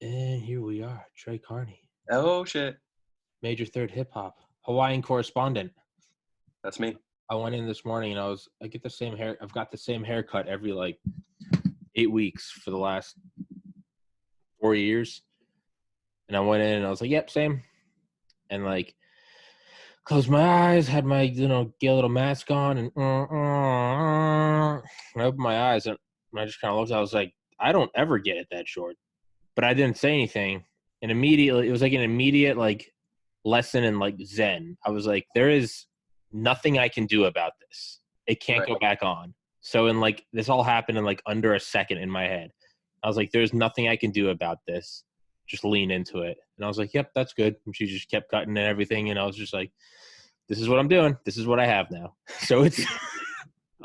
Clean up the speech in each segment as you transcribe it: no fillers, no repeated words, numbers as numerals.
And here we are, Trey Carney, Oh shit, Major Third Hip Hop, Hawaiian correspondent. that's me. I went in this morning and I get the same hair. I've got the same haircut every like 8 weeks for the last 4 years. And I went in and I was like, yep, same. And like, closed my eyes, had my, gay little mask on and I opened my eyes and I just kind of looked, I was like, I don't ever get it that short. But I didn't say anything. And immediately, it was like an immediate like lesson in like Zen. I was like, there is nothing I can do about this. It can't Right. go back on. So in like this all happened in like under a second in my head. I was like, there's nothing I can do about this. Just lean into it. And I was like, yep, that's good. And she just kept cutting and everything. And I was just like, this is what I'm doing. This is what I have now. So it's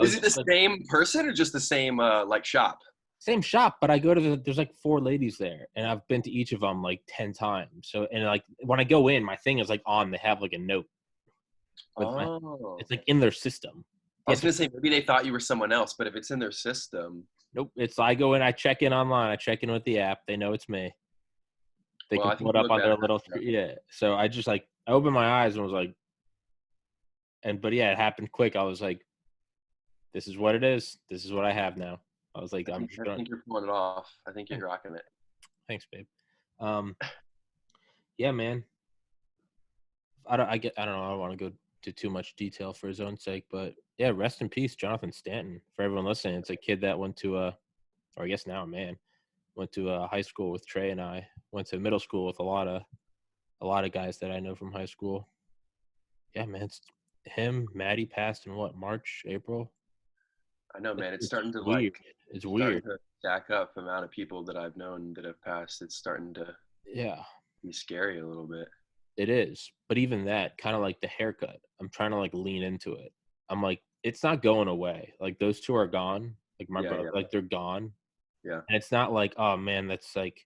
Is it the same person or just the same like shop? same shop, but I go to there's like 4 ladies there and I've been to each of them like 10 times. So, and like when I go in, my thing is like on, they have like a note with Oh, it's like in their system. I was gonna say maybe they thought you were someone else, but if it's in their system, Nope. It's, I go in, I check in online, I check in with the app. They know it's me. They well, can I pull think it you up look on their better. little screen. Yeah. So I just like, I opened my eyes and was like, but yeah, it happened quick. I was like, this is what it is. This is what I have now. I was like, I I'm think, just I going, think you're pulling it off. I think you're rocking it. thanks, babe. Um, yeah, man. I don't know. I don't want to go to too much detail for his own sake, but yeah, rest in peace, Jonathan Stanton. For everyone listening, it's a kid that went to or I guess now a man, went to high school with Trey and I. Went to middle school with a lot of guys that I know from high school. Yeah, man, it's him. Maddie passed in what, March, April? I know, man. It's It's starting to weird. It's starting weird. to stack up the amount of people that I've known that have passed. It's starting to Yeah, be scary a little bit. it is. But even that, kind of like the haircut, I'm trying to like lean into it. I'm like, it's not going away. Like those 2 are gone. Like my Yeah, brother, yeah, like they're gone. yeah. And it's not like, oh man, that's like,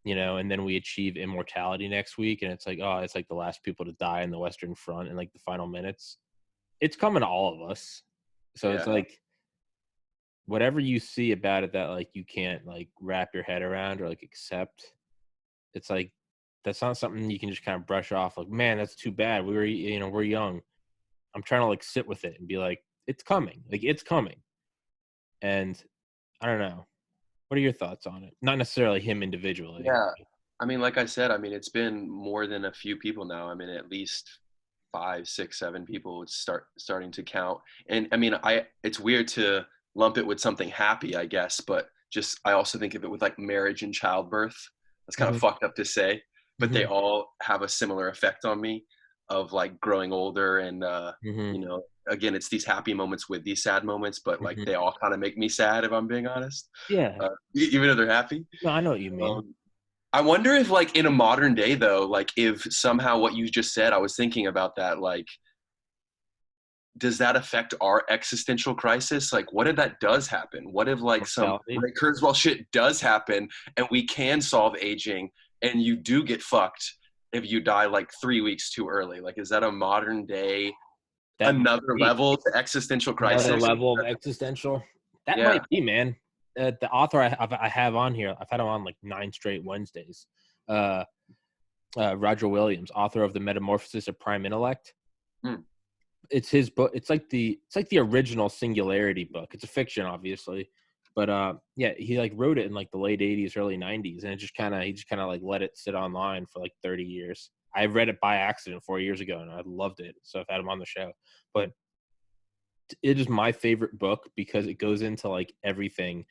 and then we achieve immortality next week. And it's like, oh, it's like the last people to die in the Western Front in like the final minutes. It's coming to all of us. So it's Yeah. like, whatever you see about it that like you can't like wrap your head around or like accept, it's like, that's not something you can just kind of brush off. Like, man, that's too bad. We're young. I'm trying to like sit with it and be like, it's coming. Like, it's coming. And I don't know. What are your thoughts on it? Not necessarily him individually. Yeah. I mean, like I said, I mean, it's been more than a few people now. I mean, at least 5, 6, 7 people. It's starting to count. And I mean, it's weird to lump it with something happy, I guess, but just I also think of it with like marriage and childbirth. That's kind of Mm-hmm. fucked up to say, but they Mm-hmm. all have a similar effect on me of like growing older and Mm-hmm. again, it's these happy moments with these sad moments, but like Mm-hmm. they all kind of make me sad if I'm being honest. Yeah. Even though they're happy. No, I know what you mean. I wonder if like in a modern day though, like if somehow what you just said, I was thinking about that, like does that affect our existential crisis? Like what if that does happen? What if like some Mortality. Ray Kurzweil shit does happen and we can solve aging and you do get fucked if you die like 3 weeks too early? Like is that a modern day That might another be level to existential another crisis? level of existential. That Yeah. might be, man. The author I have on here, I've had him on like 9 straight Wednesdays. Uh, Roger Williams, author of The Metamorphosis of Prime Intellect. Hmm. It's his book. It's like the original Singularity book. It's a fiction, obviously, but yeah, he like wrote it in like the late '80s, early '90s, and he just kind of like let it sit online for like 30 years. I read it by accident 4 years ago, and I loved it, so I've had him on the show. But it is my favorite book because it goes into like everything,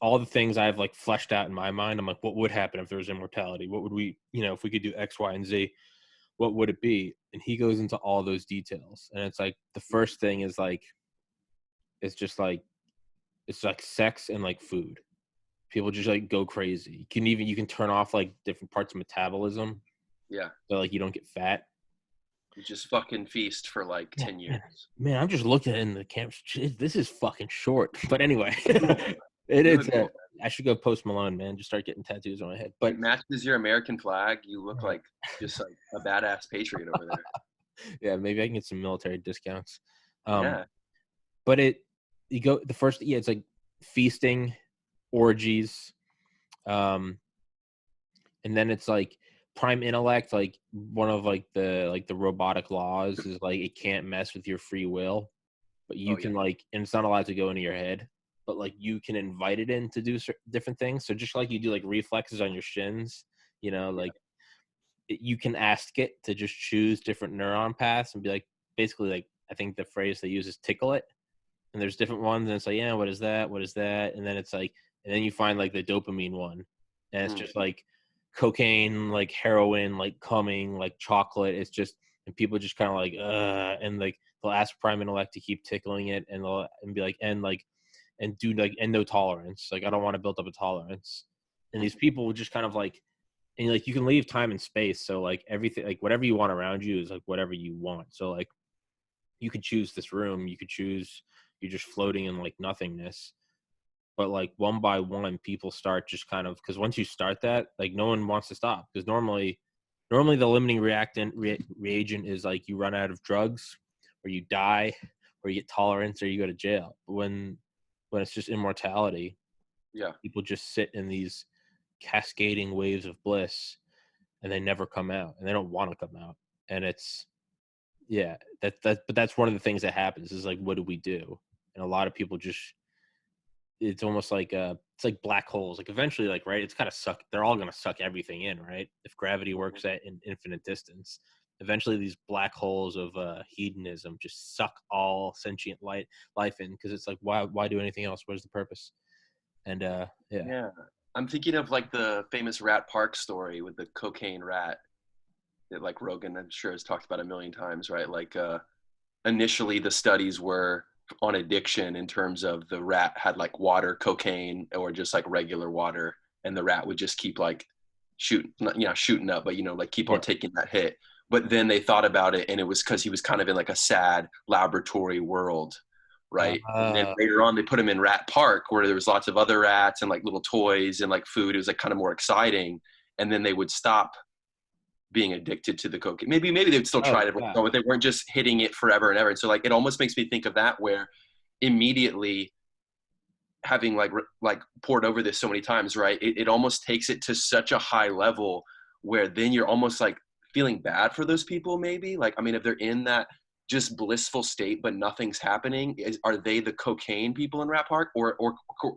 all the things I've like fleshed out in my mind. I'm like, what would happen if there was immortality? What would we, if we could do X, Y, and Z? What would it be? And he goes into all those details. And it's like the first thing is like, it's just like, it's like sex and like food. People just like go crazy. You can turn off like different parts of metabolism Yeah. so like you don't get fat. You just fucking feast for like 10 Man, years. man, I'm just looking in the camp. This is fucking short. But anyway, it You is. look cool. I should go Post Malone, man. Just start getting tattoos on my head. But It matches your American flag. You look like just like a badass patriot over there. yeah, maybe I can get some military discounts. Yeah. But it's like feasting, orgies, um, And then it's like prime intellect, like one of like the robotic laws is like it can't mess with your free will, but you Oh yeah. can like, and it's not allowed to go into your head, but like you can invite it in to do different things. So just like you do like reflexes on your shins, Yeah. like you can ask it to just choose different neuron paths and be like, basically like, I think the phrase they use is tickle it. And there's different ones, and it's like, yeah, what is that? What is that? And then it's like, and then you find like the dopamine one, and it's Mm. just like cocaine, like heroin, like cumming, like chocolate. It's just, and people just kind of like, and like they'll ask prime intellect to keep tickling it, and they'll and be like, and do like, and no tolerance. Like I don't want to build up a tolerance. And these people will just kind of like, and like you can leave time and space, so like everything, like whatever you want around you is like whatever you want. So like you could choose this room, you could choose, you're just floating in like nothingness, but like one by one people start just kind of, because once you start that, like no one wants to stop, because normally the limiting reagent is like you run out of drugs, or you die, or you get tolerance, or you go to jail. But when it's just immortality, Yeah. people just sit in these cascading waves of bliss, and they never come out, and they don't want to come out. And it's, yeah, but that's one of the things that happens is like, what do we do? And a lot of people just, it's almost like it's like black holes. Like eventually, like, right, it's kind of suck. They're all gonna suck everything in, right? If gravity works at an infinite distance, eventually these black holes of hedonism just suck all sentient life in, because it's like, why do anything else? What is the purpose? And yeah, Yeah. I'm thinking of like the famous Rat Park story with the cocaine rat that like Rogan, I'm sure, has talked about a million times, right? Like initially the studies were on addiction in terms of the rat had like water, cocaine, or just like regular water, and the rat would just keep like shooting up, but like keep yeah, on taking that hit. But then they thought about it, and it was because he was kind of in like a sad laboratory world, right? And then uh, later on, they put him in Rat Park, where there was lots of other rats and like little toys and like food. It was like kind of more exciting. And then they would stop being addicted to the cocaine. Maybe they would still try oh to, yeah, but they weren't just hitting it forever and ever. And so like it almost makes me think of that, where immediately having like poured over this so many times, right? It almost takes it to such a high level where then you're almost like feeling bad for those people. Maybe like, I mean, if they're in that just blissful state but nothing's happening, are they the cocaine people in Rat Park, or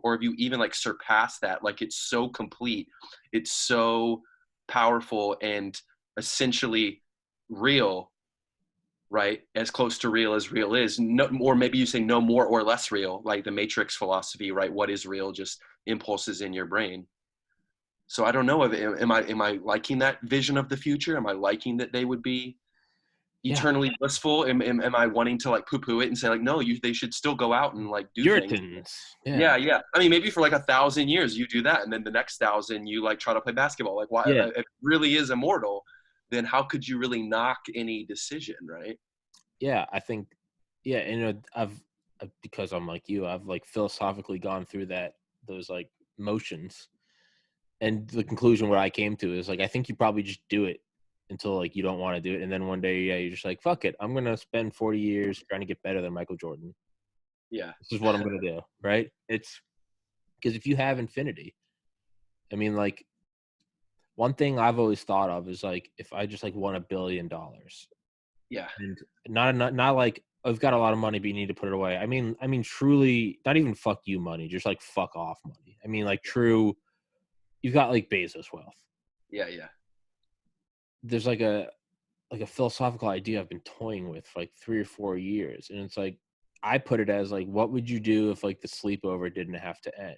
have you even like surpassed that? Like it's so complete, it's so powerful and essentially real, right? As close to real as real is. No, or maybe you say no more or less real, like the Matrix philosophy, right? What is real? Just impulses in your brain. So I don't know if am I liking that vision of the future? Am I liking that they would be yeah. eternally blissful? Am I wanting to like poo-poo it and say like, no, they should still go out and like do things? Puritans, yeah, Yeah, yeah. I mean, maybe for like 1,000 years you do that, and then the next 1,000 you like try to play basketball. Like, why? yeah, If it really is immortal, then how could you really knock any decision, right? yeah. I think, yeah, and because I'm like you, I've like philosophically gone through those like motions, and the conclusion what I came to is like, I think you probably just do it until like you don't want to do it, and then one day, yeah, you're just like, fuck it, I'm gonna spend 40 years trying to get better than Michael Jordan. Yeah. This is what I'm gonna do, right? It's because if you have infinity, I mean, like one thing I've always thought of is like, if I just like won $1 billion, Yeah. and not like I've got a lot of money, but you need to put it away. I mean, truly, not even fuck you money, just like fuck off money. I mean, like true, you've got like Bezos wealth. Yeah. Yeah. There's like a philosophical idea I've been toying with for like 3 or 4 years, and it's like I put it as like, what would you do if like the sleepover didn't have to end?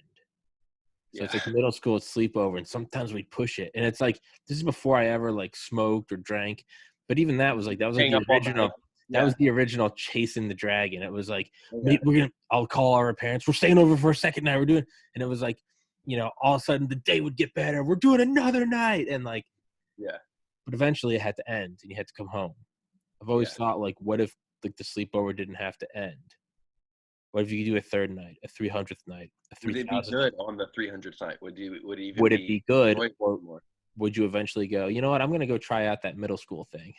So Yeah. it's like middle school sleepover, and sometimes we push it, and it's like this is before I ever like smoked or drank, but even that was like Hang the up all night. original. That Yeah. was the original chasing the dragon. It was like, Yeah. "Mate, I'll call our parents. We're staying over for a second night. We're doing," and it was like, all of a sudden the day would get better. We're doing another night, and like, Yeah. but eventually it had to end, and you had to come home. I've always Yeah. thought like, what if like the sleepover didn't have to end? What if you could do a third night, a 300th night, a Would it be 3,000th? good on the 300th night? Would it even Would it be be good, enjoyable or more? would you eventually go, you know what, I'm gonna go try out that middle school thing?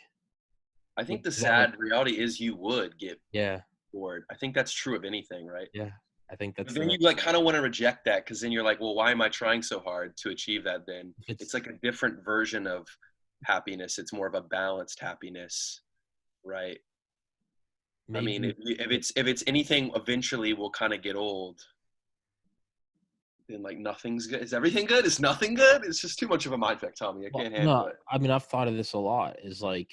I think the Is that like, sad reality is you would get yeah, bored. I think that's true of anything, right? yeah. I think But that's then the you like kind of want to reject that because then you're like, well, why am I trying so hard to achieve that then? It's like a different version of happiness. It's more of a balanced happiness, right? I mean, maybe. if it's anything eventually will kind of get old, then like nothing's good. Is everything good? Is nothing good? It's just too much of a mind fuck, Tommy. I can't handle No, it. I mean, I've thought of this a lot. Is like,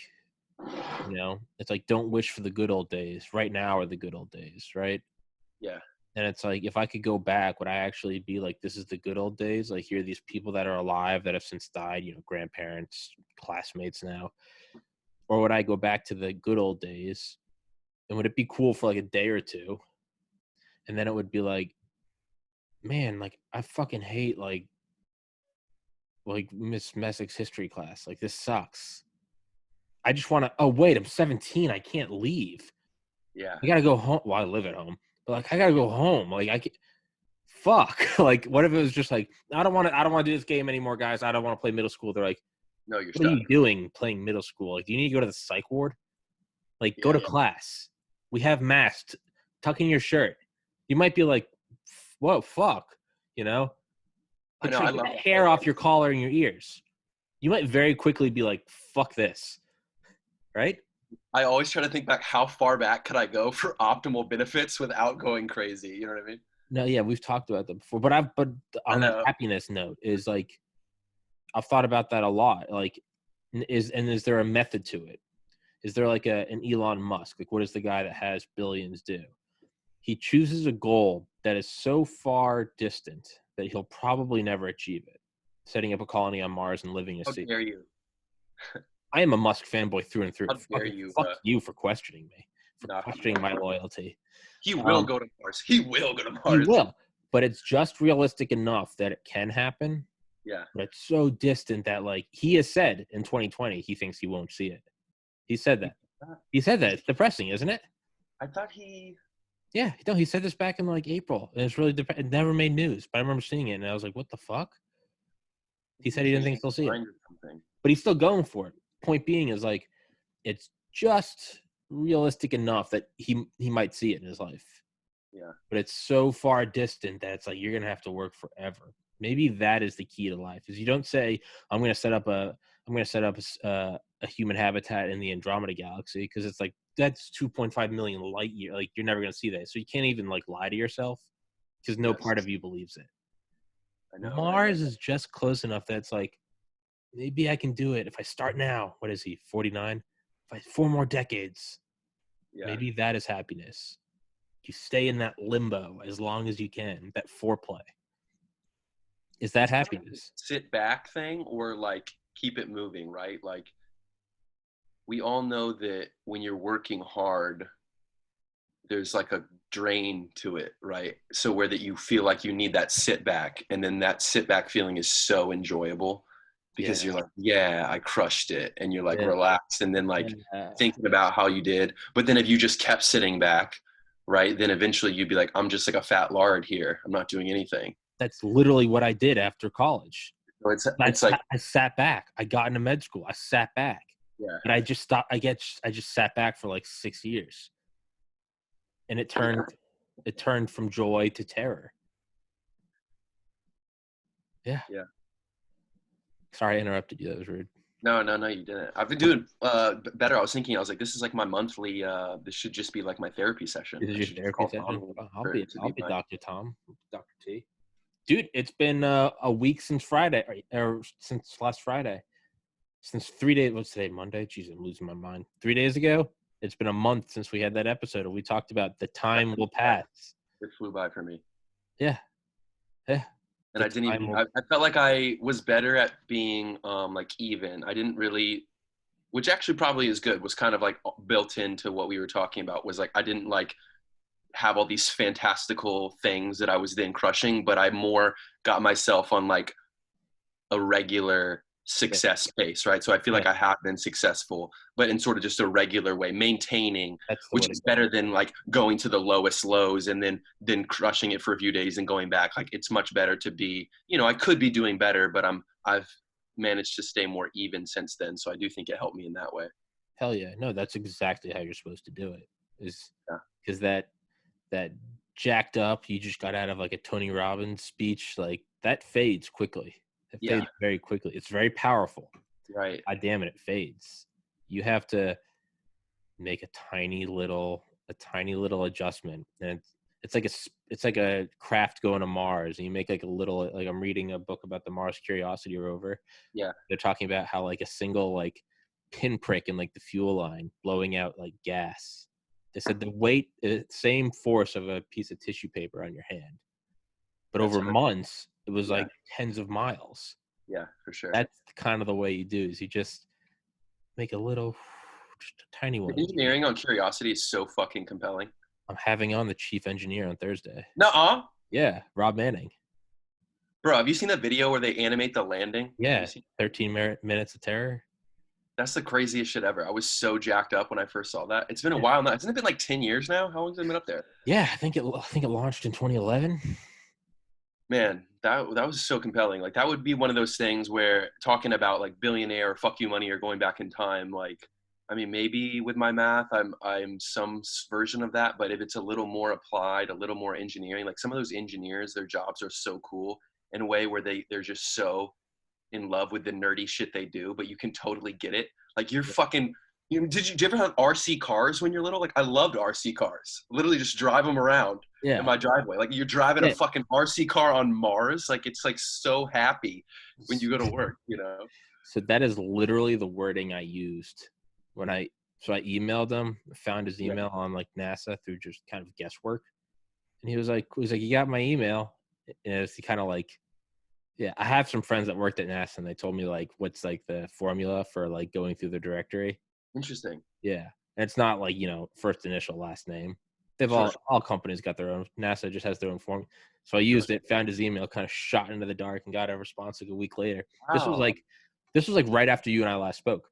it's like don't wish for the good old days. Right now are the good old days, right? Yeah. And it's like, if I could go back, would I actually be like, this is the good old days? Like, here are these people that are alive that have since died, grandparents, classmates now. Or would I go back to the good old days? And would it be cool for like a day or two? And then it would be like, man, like, I fucking hate like Miss Messick's history class. Like, this sucks. I just want to, oh, wait, I'm 17. I can't leave. Yeah. I got to go home. Well, I live at home, but like, I got to go home. Like, I can't. Fuck. Like, what if it was just like, I don't want to do this game anymore, guys. I don't want to play middle school. They're like, No, you're what are stuck. you doing playing middle school? Like, do you need to go to the psych ward? Like, go to class. We have masks. Tuck in your shirt. You might be like, whoa, fuck. I Like, know. I get love that hair off your collar and your ears. You might very quickly be like, fuck this. Right? I always try to think back how far back could I go for optimal benefits without going crazy. You know what I mean? No, yeah, we've talked about that before. But I on that know. happiness note is like, I've thought about that a lot. Like, is there a method to it? Is there like an Elon Musk? Like, what does the guy that has billions do? He chooses a goal that is so far distant that he'll probably never achieve it. Setting up a colony on Mars and living a How sea. dare you? I am a Musk fanboy through and through. How dare you? Fuck you for questioning me, for Not questioning my loyalty. He will go to Mars. He will go to He Mars. will, but it's just realistic enough that it can happen. Yeah. But it's so distant that, like, he has said in 2020 he thinks he won't see it. He said that. He said that. It's depressing, isn't it? I thought he. Yeah, no, he said this back in like April, and it's really it never made news. But I remember seeing it, and I was like, "What the fuck?" He said he didn't think he'll see it, but he's still going for it. Point being is like, it's just realistic enough that he might see it in his life. Yeah. But it's so far distant that it's like you're gonna have to work forever. Maybe that is the key to life. Is you don't say I'm gonna set up a human habitat in the Andromeda galaxy, because it's like that's 2.5 million light year. Like, you're never gonna see that, so you can't even like lie to yourself because no part of you believes it. I know. Mars is just close enough that it's like, maybe I can do it if I start now. What is he, 49? If I 4 more decades, maybe that is happiness. You stay in that limbo as long as you can. That foreplay. Is that happiness? Sit back thing or like keep it moving, right? Like, we all know that when you're working hard, there's like a drain to it, right? So where that you feel like you need that sit back, and then that sit back feeling is so enjoyable because you're like, yeah, I crushed it, and you're like relaxed, and then like thinking about how you did. But then if you just kept sitting back, right, then eventually you'd be like, I'm just like a fat lard here. I'm not doing anything. That's literally what I did after college. So it's like I sat back. I got into med school. I sat back. Yeah. And I just stopped. I just sat back for like 6 years. And it turned from joy to terror. Yeah. Yeah. Sorry I interrupted you. That was rude. No, you didn't. I've been doing better. I was like, this is like my monthly. This should just be like my therapy session. This is your therapy session? I'll be Dr. Tom, Dr. T. Dude, it's been a week since Friday, or since last Friday. Since 3 days. What's today? Monday? Jeez, I'm losing my mind. 3 days ago, it's been a month since we had that episode, and we talked about the time will pass. It flew by for me. Yeah. And I didn't even. I felt like I was better at being like even. I didn't really, which actually probably is good. Was kind of like built into what we were talking about. Was like I didn't like have all these fantastical things that I was then crushing, but I more got myself on like a regular success pace, right? So I feel like I have been successful, but in sort of just a regular way, maintaining, which is better than like going to the lowest lows and then crushing it for a few days and going back. Like, it's much better to be, I could be doing better, but I've managed to stay more even since then. So I do think it helped me in that way. Hell yeah. No, that's exactly how you're supposed to do it. Is because that jacked up. You just got out of like a Tony Robbins speech. Like that fades quickly. It Yeah. fades very quickly. It's very powerful. Right. God damn it, it fades. You have to make a tiny little adjustment, and it's like a craft going to Mars, and you make like a little, like I'm reading a book about the Mars Curiosity rover. Yeah. They're talking about how like a single like pinprick in like the fuel line blowing out like gas. They said the weight is same force of a piece of tissue paper on your hand, but That's over hurt. months it was Yeah. like tens of miles. Yeah, for sure. That's kind of the way you do, is you just make a little, just a tiny The one. engineering on Curiosity is so fucking compelling. I'm having on the chief engineer on Thursday. Nuh-uh. Yeah, Rob Manning. Bro, have you seen that video where they animate the landing? Yeah, 13 minutes of terror. That's the craziest shit ever. I was so jacked up when I first saw that. It's been a while now. Hasn't it been like 10 years now? How long has it been up there? Yeah, I think it launched in 2011. Man, that was so compelling. Like that would be one of those things where talking about like billionaire or fuck you money or going back in time, like I mean maybe with my math I'm some version of that, but if it's a little more applied, a little more engineering, like some of those engineers, their jobs are so cool in a way where they're just so in love with the nerdy shit they do, but you can totally get it. Like you're fucking, did you ever have RC cars when you're little? Like I loved RC cars. Literally just drive them around in my driveway. Like you're driving a fucking RC car on Mars. Like it's like so happy when you go to work, you know? So that is literally the wording I used when I emailed him, found his email on like NASA through just kind of guesswork. And he was like, you got my email. And it's kind of like, yeah, I have some friends that worked at NASA, and they told me like what's like the formula for like going through the directory. Interesting. Yeah, and it's not like, you know, first initial last name. They've all companies got their own. NASA just has their own form. So I used it, found his email, kind of shot into the dark, and got a response like a week later. Wow. This was like right after you and I last spoke.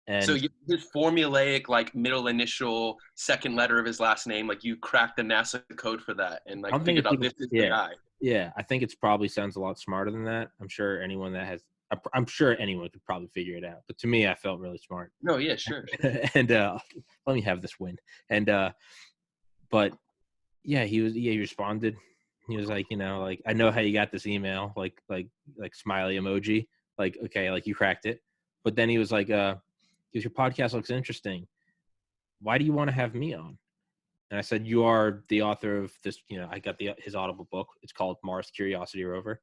And so his formulaic, like middle initial, second letter of his last name, like you cracked the NASA code for that and like figured out this is the guy. Yeah, I think it's probably sounds a lot smarter than that. I'm sure anyone could probably figure it out. But to me, I felt really smart. No, yeah, sure. And let me have this win. And but yeah, he responded. He was like, you know, like, I know how you got this email, like smiley emoji, like, okay, like you cracked it. But then he was like, because your podcast looks interesting. Why do you want to have me on? And I said, you are the author of this, you know, I got his Audible book. It's called Mars Curiosity Rover.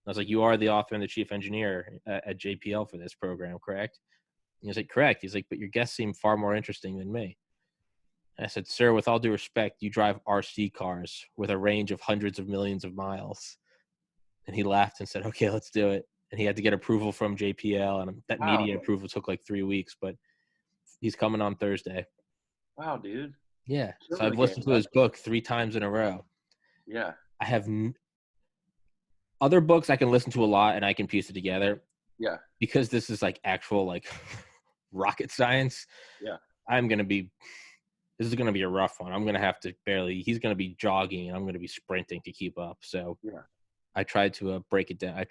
I was like, you are the author and the chief engineer at JPL for this program, correct? And he was like, correct. He's like, but your guests seem far more interesting than me. And I said, sir, with all due respect, you drive RC cars with a range of hundreds of millions of miles. And he laughed and said, okay, let's do it. And he had to get approval from JPL, and that media approval took like 3 weeks, but he's coming on Thursday. Wow, dude. Yeah. So I've listened to his book 3 times in a row. Yeah. I have other books I can listen to a lot and I can piece it together. Yeah. Because this is like actual like rocket science. Yeah. This is going to be a rough one. I'm going to have to he's going to be jogging and I'm going to be sprinting to keep up. So yeah. I tried to break it down.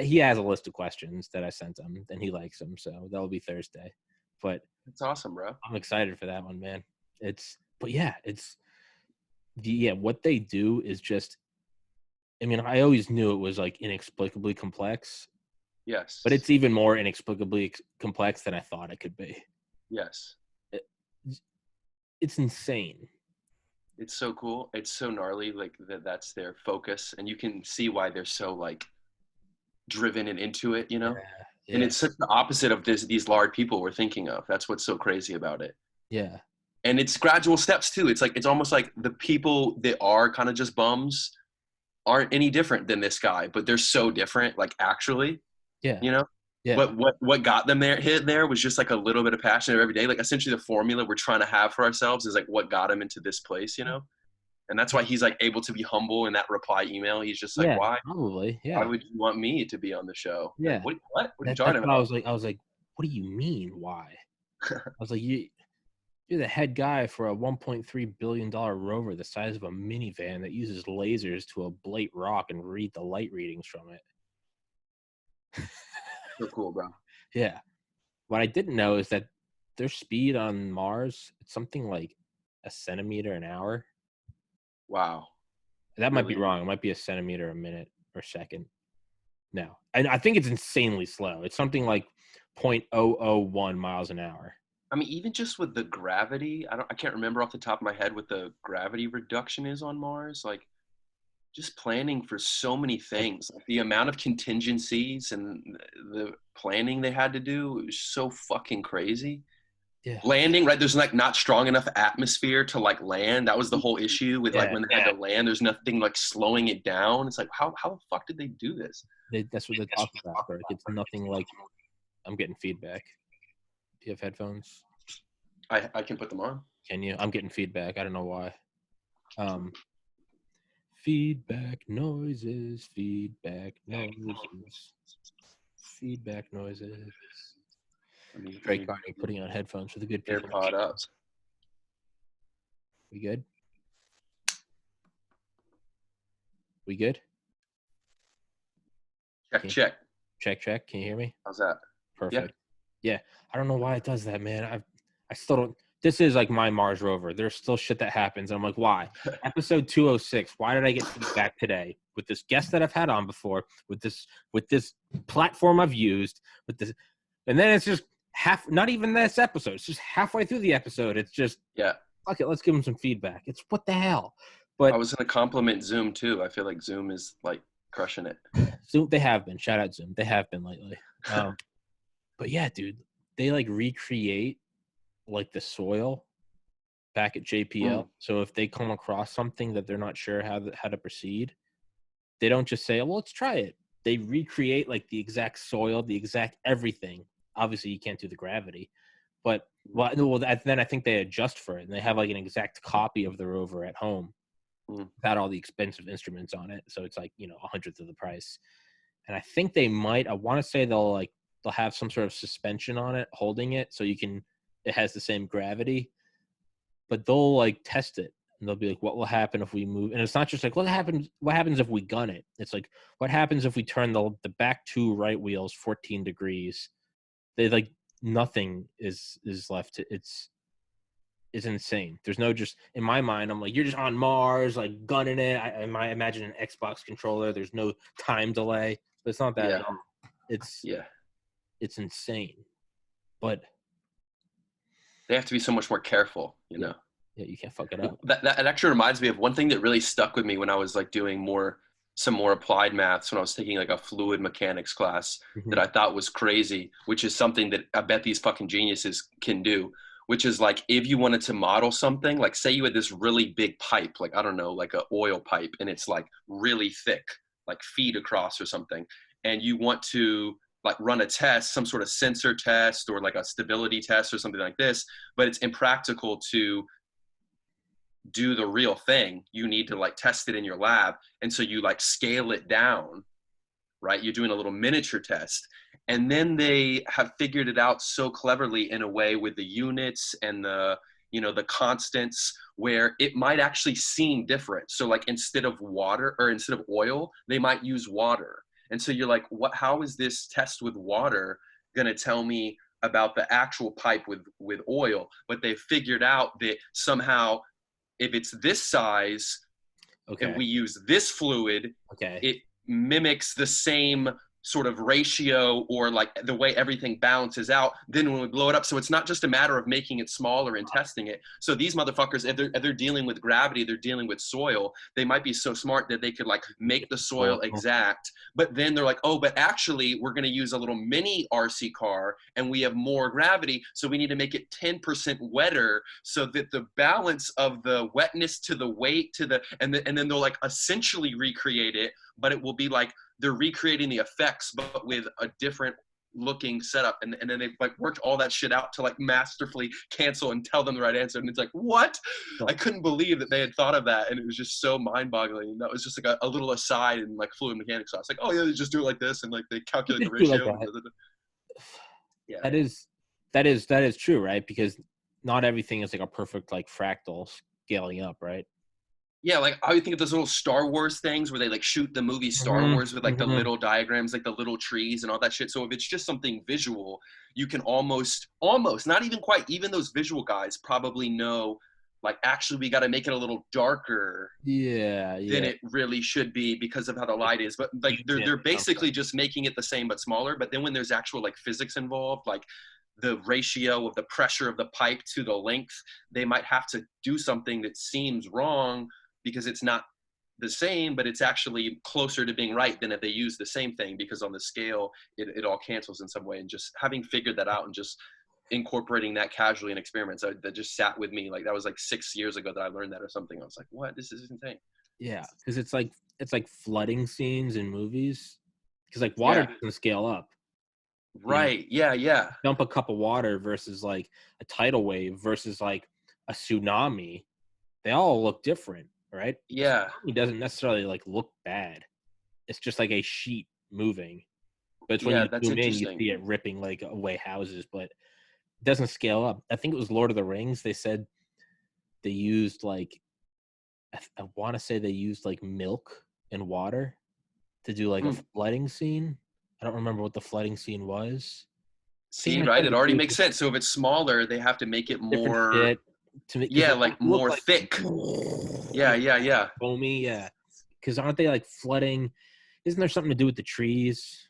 He has a list of questions that I sent him and he likes them. So that'll be Thursday. But it's awesome, bro. I'm excited for that one, man. What they do is just, I mean, I always knew it was like inexplicably complex. Yes. But it's even more inexplicably complex than I thought it could be. Yes. It's insane. It's so cool. It's so gnarly. Like that's their focus, and you can see why they're so like driven and into it, you know? Yeah. And it's such the opposite of these large people we're thinking of. That's what's so crazy about it. Yeah. And it's gradual steps too. It's almost like the people that are kind of just bums aren't any different than this guy, but they're so different, like actually. Yeah. You know? Yeah. But what got them there was just like a little bit of passion every day. Like essentially the formula we're trying to have for ourselves is like what got him into this place, you know? And that's why he's like able to be humble in that reply email. He's just like, why? Probably. Yeah. Why would you want me to be on the show? Yeah. Like, what are you talking about? I was like, what do you mean? Why? I was like, you're the head guy for a $1.3 billion rover the size of a minivan that uses lasers to ablate rock and read the light readings from it. So cool, bro. Yeah. What I didn't know is that their speed on Mars, it's something like a centimeter an hour. Wow. That might be Really? wrong. It might be a centimeter a minute or second. No, and I think it's insanely slow. It's something like 0.001 miles an hour. I mean, even just with the gravity, I can't remember off the top of my head what the gravity reduction is on Mars. Like, just planning for so many Like, things, like the amount of contingencies and the planning they had to do, it was so fucking crazy. yeah, Landing, right? There's like not strong enough atmosphere to like land. That was the whole issue with like yeah. when they had to land. There's nothing like slowing it down. It's like how the fuck did they do this? That's what they talk about. Like, it's nothing like. I'm getting feedback. Do you have headphones? I can put them on. Can you? I'm getting feedback. I don't know why. Feedback noises. Feedback noises. Feedback noises. Drake Carney putting on headphones for the good people. AirPod up. We good? We good? Check. Can you hear me? How's that? Perfect. Yeah. I don't know why it does that, man. I still don't. This is like my Mars rover. There's still shit that happens. And I'm like, why? Episode 206. Why did I get feedback today with this guest that I've had on before, with this platform I've used, with this, and then it's just not even this episode. It's just halfway through the episode. It's just, fuck it, let's give them some feedback. It's what the hell. But I was gonna compliment Zoom too. I feel like Zoom is like crushing it. Zoom, they have been. Shout out Zoom. They have been lately. But yeah, dude, they like recreate like the soil back at JPL. So if they come across something that they're not sure how to proceed, they don't just say, well, let's try it. They recreate like the exact soil, the exact everything. Obviously, you can't do the gravity, but then I think they adjust for it, and they have like an exact copy of the rover at home without all the expensive instruments on it. So it's like, 100th of the price. And I think they might. I want to say they'll have some sort of suspension on it, holding it, so it has the same gravity. But they'll like test it, and they'll be like, what will happen if we move? And it's not just like what happens if we gun it. It's like, what happens if we turn the back two right wheels 14 degrees? They like nothing is left. It's insane. There's no, just in my mind, I'm like, you're just on Mars, like gunning it. I might imagine an Xbox controller. There's no time delay, but it's not that at all. It's insane. But they have to be so much more careful, know. Yeah, you can't fuck it up. That actually reminds me of one thing that really stuck with me when I was like doing some more applied maths, when I was taking like a fluid mechanics class that I thought was crazy, which is something that I bet these fucking geniuses can do, which is like, if you wanted to model something, like say you had this really big pipe, like, I don't know, like an oil pipe, and it's like really thick, like feet across or something, and you want to like run a test, some sort of sensor test or like a stability test or something like this, but it's impractical to do the real thing. You need to like test it in your lab. And so you like scale it down, right? You're doing a little miniature test. And then they have figured it out so cleverly in a way with the units and the constants, where it might actually seem different. So like instead of oil, they might use water. And so you're like, how is this test with water going to tell me about the actual pipe with oil? But they figured out that somehow if it's this size, and we use this fluid, it mimics the same sort of ratio or like the way everything balances out then when we blow it up. So it's not just a matter of making it smaller and testing it. So these motherfuckers, if they're dealing with gravity, they're dealing with soil, they might be so smart that they could like make the soil exact, but then they're like, oh, but actually we're going to use a little mini RC car and we have more gravity, so we need to make it 10% wetter so that the balance of the wetness to the weight to the and then they'll like essentially recreate it, but it will be like they're recreating the effects, but with a different looking setup. And then they've like worked all that shit out to like masterfully cancel and tell them the right answer. And it's like, what? I couldn't believe that they had thought of that. And it was just so mind boggling. And that was just like a little aside in like fluid mechanics class. Like, oh yeah, they just do it like this. And like they calculate the ratio. Like yeah. That is true, right? Because not everything is like a perfect like fractal scaling up, right? Yeah, like I would think of those little Star Wars things where they like shoot the movie Star Wars with like the little diagrams, like the little trees and all that shit. So if it's just something visual, you can almost, not even quite, even those visual guys probably know like actually we got to make it a little darker Yeah, than yeah. it really should be because of how the light is. But like they're basically just making it the same but smaller. But then when there's actual like physics involved, like the ratio of the pressure of the pipe to the length, they might have to do something that seems wrong because it's not the same, but it's actually closer to being right than if they use the same thing, because on the scale it all cancels in some way. And just having figured that out and just incorporating that casually in experiments, that just sat with me. Like that was like 6 years ago that I learned that or something. I was like, what, this is insane. Yeah, because it's like flooding scenes in movies, because like water Yeah, doesn't scale up. You know, right. Yeah. dump a cup of water versus like a tidal wave versus like a tsunami. They all look different, right? Yeah. Tsunami doesn't necessarily like look bad. It's just like a sheet moving. But it's when Yeah, you that's zoom in, you interesting. see it ripping like away houses, but it doesn't scale up. I think it was Lord of the Rings. They said they used like I want to say they used like milk and water to do like a Hmm. flooding scene. I don't remember what the flooding scene was. I think See, they right, said it they already used makes sense. So if it's smaller, they have to make it different more, shit to make, because yeah, it like looked more like thick. Yeah. foamy. Yeah, because aren't they like flooding? Isn't there something to do with the trees?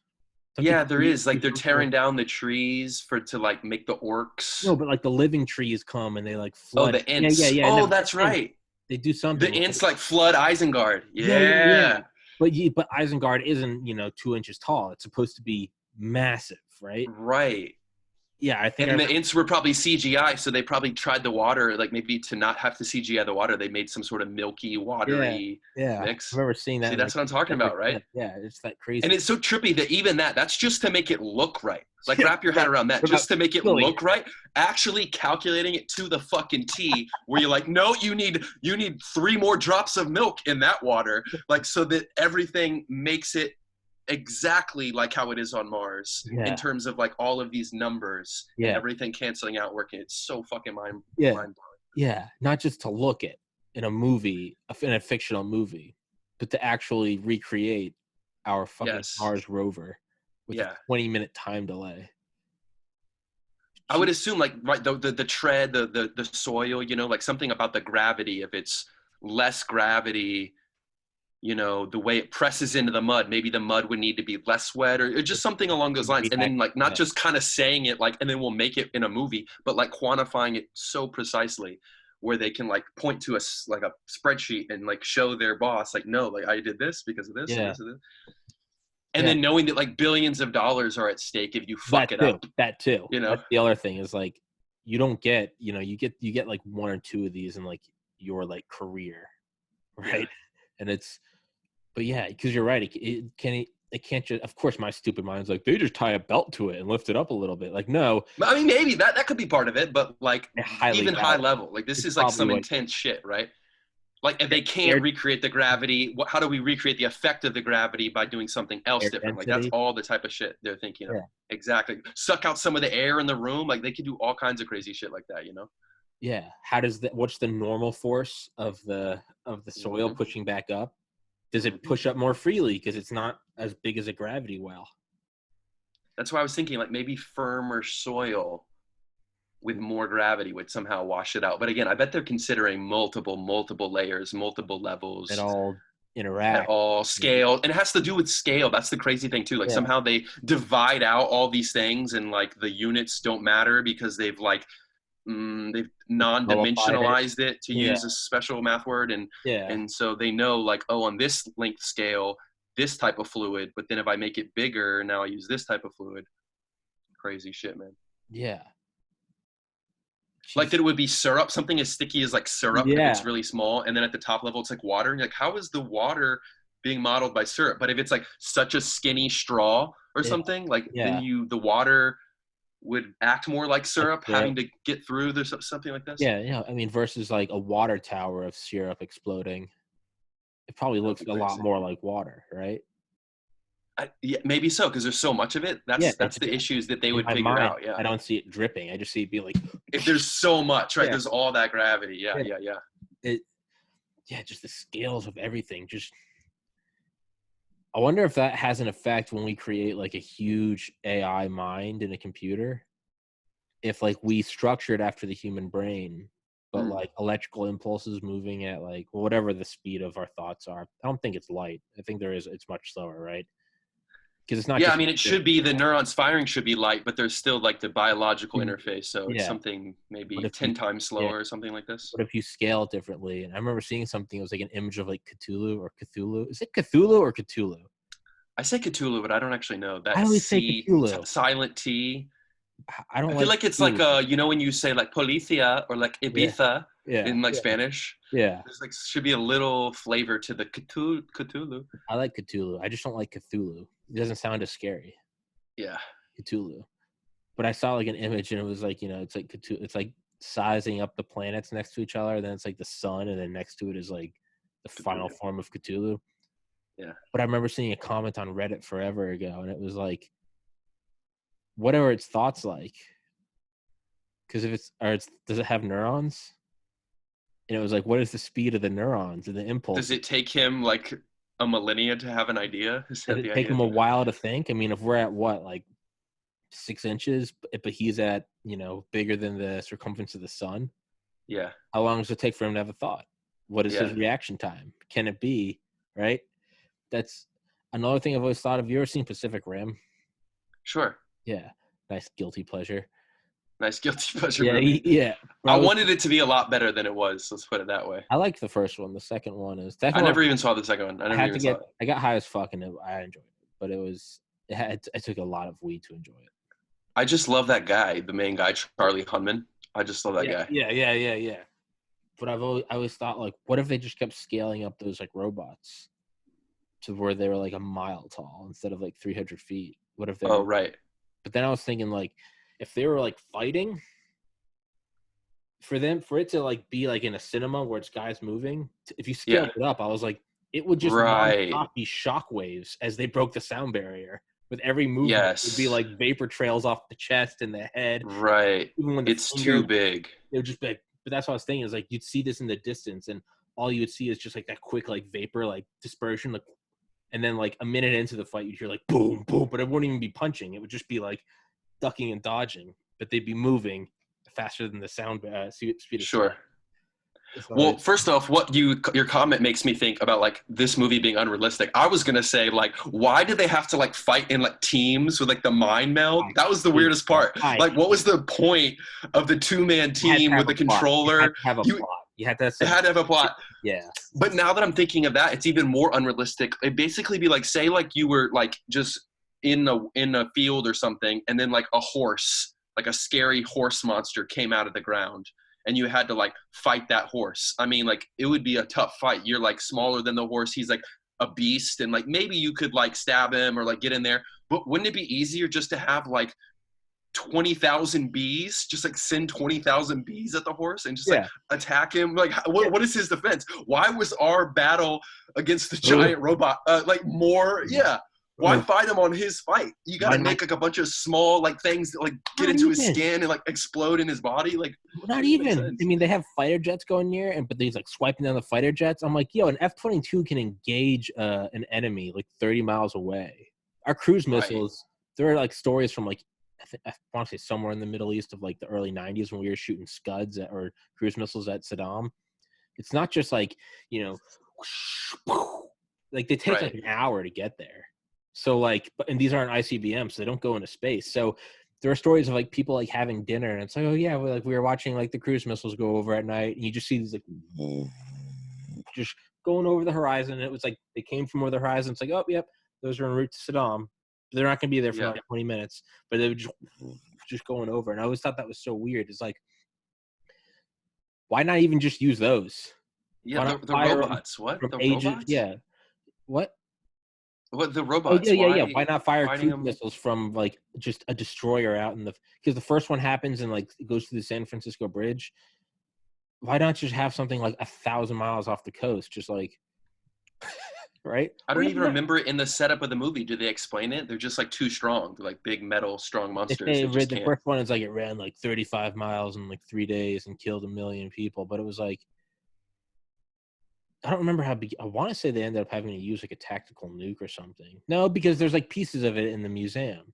Don't the Yeah, there trees is. Like do they're something like tearing down the trees for to like make the orcs. no, but like the living trees come and they like Oh, flood. the Yeah, Ents. yeah. Oh, Never that's mind. right. They do The something. Ents like flood Isengard. Yeah. Yeah. But Isengard isn't 2 inches tall. It's supposed to be massive, right? Right. Yeah, I think I And the remember. Ents were probably CGI, so they probably tried the water, like maybe to not have to CGI the water, they made some sort of milky, Yeah, watery yeah. I mix. remember seeing that See, in like that's what I'm talking every about, right? clip. Yeah, it's that And crazy. it's so trippy that even that's just to make it look right. Like Yeah, wrap your head around that, what about just to make it Philly? look right. Actually calculating it to the fucking T, where you're like, no, you need 3 more drops of milk in that water, like so that everything makes it exactly like how it is on Mars in Yeah, terms of like all of these numbers and yeah, everything canceling out, working. It's so fucking mind yeah, blowing. yeah. Not just to look it in a movie, in a fictional movie, but to actually recreate our fucking Yes. Mars rover with a Yeah. 20-minute time delay. I would Gee, assume like right the tread, the soil, like something about the gravity. If it's less gravity, the way it presses into the mud, maybe the mud would need to be less wet or just something along those lines. And then like not yeah, just kind of saying it like, and then we'll make it in a movie, but like quantifying it so precisely where they can like point to like a spreadsheet and like show their boss, like, no, like I did this because of this and yeah, this and this. And yeah. then knowing that like billions of dollars are at stake if you fuck That it too. up, That too. you know? That's the other thing is like you don't get, you get like one or two of these in like your like career, Yeah. right? And it's, but yeah, because you're right. It can't just. Of course, my stupid mind's like they just tie a belt to it and lift it up a little bit. Like no, I mean, maybe that could be part of it, but like I highly even high doubt it. level, like this It's is like probably some what intense shit, right? Like if they can't air recreate the gravity, how do we recreate the effect of the gravity by doing something else air different? Like that's density. all the type of shit they're thinking of. Yeah, Exactly. Suck out some of the air in the room. Like they could do all kinds of crazy shit like that. yeah. How does that? What's the normal force of the soil Mm-hmm. pushing back up? Does it Mm-hmm. push up more freely because it's not as big as a gravity well? That's why I was thinking like maybe firmer soil with more gravity would somehow wash it out. But again, I bet they're considering multiple layers, multiple That levels all at interact. all scale. And it has to do with scale. That's the crazy thing too. Like Yeah, somehow they divide out all these things and like the units don't matter because they've nullified it. non-dimensionalized it, to Yeah, use a special math word. And yeah, and so they know like, oh, on this length scale, this type of fluid, but then if I make it bigger, now I use this type of fluid. Crazy shit, man. yeah. Like Jeez. that it would be syrup, something as sticky as like syrup if it's Yeah, really small, and then at the top level it's like water. And you're like, how is the water being modeled by syrup? But if it's like such a skinny straw or yeah, something, like then yeah. the water would act more like Like syrup, the having to get through. There's something like this. yeah, yeah. I mean, versus like a water tower of syrup exploding, it probably That would looks be a lot crazy. more like water, right? Yeah, maybe so, because there's so much of it. Yeah, That's the issues that they in would my figure mind, out. Yeah, I don't see it dripping. I just see it be like, if there's so much, right? yeah, There's all that gravity. Yeah, yeah. yeah. It, yeah, just the scales of everything. Just, I wonder if that has an effect when we create like a huge AI mind in a computer. If like we structure it after the human brain, but like electrical impulses moving at like whatever the speed of our thoughts are. I don't think it's light. I think it's much slower, right? Because it's not Yeah, I just mean, it should be the neurons firing should be light, but there's still like the biological interface. So it's yeah. something But maybe if 10 times slower or something like this. what if you scale it differently? And I remember seeing something. It was like an image of like Cthulhu or Cthulhu. Is it Cthulhu or Cthulhu? I say Cthulhu, but I don't actually know. I That always say Cthulhu. silent T. I don't I feel like like it's like Cthulhu. you know when you say like Policia or like Yeah, Ibiza yeah, in like Spanish. yeah. There's like should be a little flavor to the Cthulhu. I like Cthulhu. I just don't like Cthulhu. It doesn't sound as scary. Yeah. Cthulhu. But I saw like an image and it was like, it's like Cthulhu. It's like sizing up the planets next to each other. Then it's like the sun, and then next to it is like the final Cthulhu. form of Cthulhu. Yeah. But I remember seeing a comment on Reddit forever ago, and it was like, what are its thoughts like? Because does it have neurons? And it was like, what is the speed of the neurons and the impulse? Does it take him like a millennia to have an idea? Is that Does the it take idea? him a while to think? I mean, if we're at what, like 6 inches, but he's at, bigger than the circumference of the sun. Yeah. How long does it take for him to have a thought? What is his Yeah. reaction time? Can it be, right? That's another thing I've always thought of. You ever seen Pacific Rim? Sure. Yeah. Nice guilty pleasure. Nice guilty pleasure Yeah, movie. yeah. I wanted it to be a lot better than it was. Let's put it that way. I like the first one. The second one is I never even saw the second one. I got high as fuck and I enjoyed it, but it took a lot of weed to enjoy it. I just love that guy, the main guy, Charlie Hunman. I just love that guy. Yeah. But I always thought, like, what if they just kept scaling up those like robots to where they were like a mile tall instead of like 300 feet? What if they? Oh, right. But then I was thinking, like, if they were like fighting, for it to like be like in a cinema where it's guys moving, if you scaled it up, I was like, it would just non-stop be shockwaves as they broke the sound barrier. With every movement, it would be like vapor trails off the chest and the head. Right. Even when it's too big. It would just be like, but that's what I was thinking, is like you'd see this in the distance and all you would see is just like that quick like vapor like dispersion, like, and then like a minute into the fight you'd hear like boom boom, but it wouldn't even be punching. It would just be like ducking and dodging, but they'd be moving faster than the sound speed of sound. Well, first off, your comment makes me think about like this movie being unrealistic. I was gonna say, like, why did they have to like fight in like teams with like the mind meld? That was the weirdest part. Like, what was the point of the 2-man team with the controller? You had to have a plot. Yeah. But now that I'm thinking of that, it's even more unrealistic. It'd basically be like, say like you were like just in a field or something, and then like a horse, like a scary horse monster came out of the ground. And you had to like fight that horse. I mean, like it would be a tough fight. You're like smaller than the horse. He's like a beast. And like maybe you could like stab him or like get in there. But wouldn't it be easier just to have like 20,000 bees? Just like send 20,000 bees at the horse and just like attack him? Like what is his defense? Why was our battle against the giant robot like more? Yeah. Why fight him on his fight? You gotta make like a bunch of small like things that like get into his skin and like explode in his body. Like not even. I mean, they have fighter jets going near, but he's like swiping down the fighter jets. I'm like, yo, an F-22 can engage an enemy like 30 miles away. Our cruise missiles, there are like stories from like I want to say somewhere in the Middle East of like the early 90s when we were shooting Scuds or cruise missiles at Saddam. It's not just like, like they take like an hour to get there. So like, and these aren't ICBMs, so they don't go into space. So there are stories of like people like having dinner, and it's like, oh yeah, we were watching like the cruise missiles go over at night, and you just see these like just going over the horizon. And it was like they came from over the horizon. It's like, oh yep, those are en route to Saddam. They're not gonna be there for like 20 minutes, but they were just going over. And I always thought that was so weird. It's like, why not even just use those? Yeah, the robots. What? The robots? Yeah. What? What, the robots? Oh, yeah. Why not fire cruise missiles from like just a destroyer out in because the first one happens and like it goes through the San Francisco Bridge. Why not just have something like 1,000 miles off the coast? Just like, right? I don't even remember it in the setup of the movie. Do they explain it? They're just like too strong. They're like big metal strong monsters. The first one is like it ran like 35 miles in like 3 days and killed 1 million people. But it was like, I don't remember how big. I want to say they ended up having to use like a tactical nuke or something. No, because there's like pieces of it in the museum.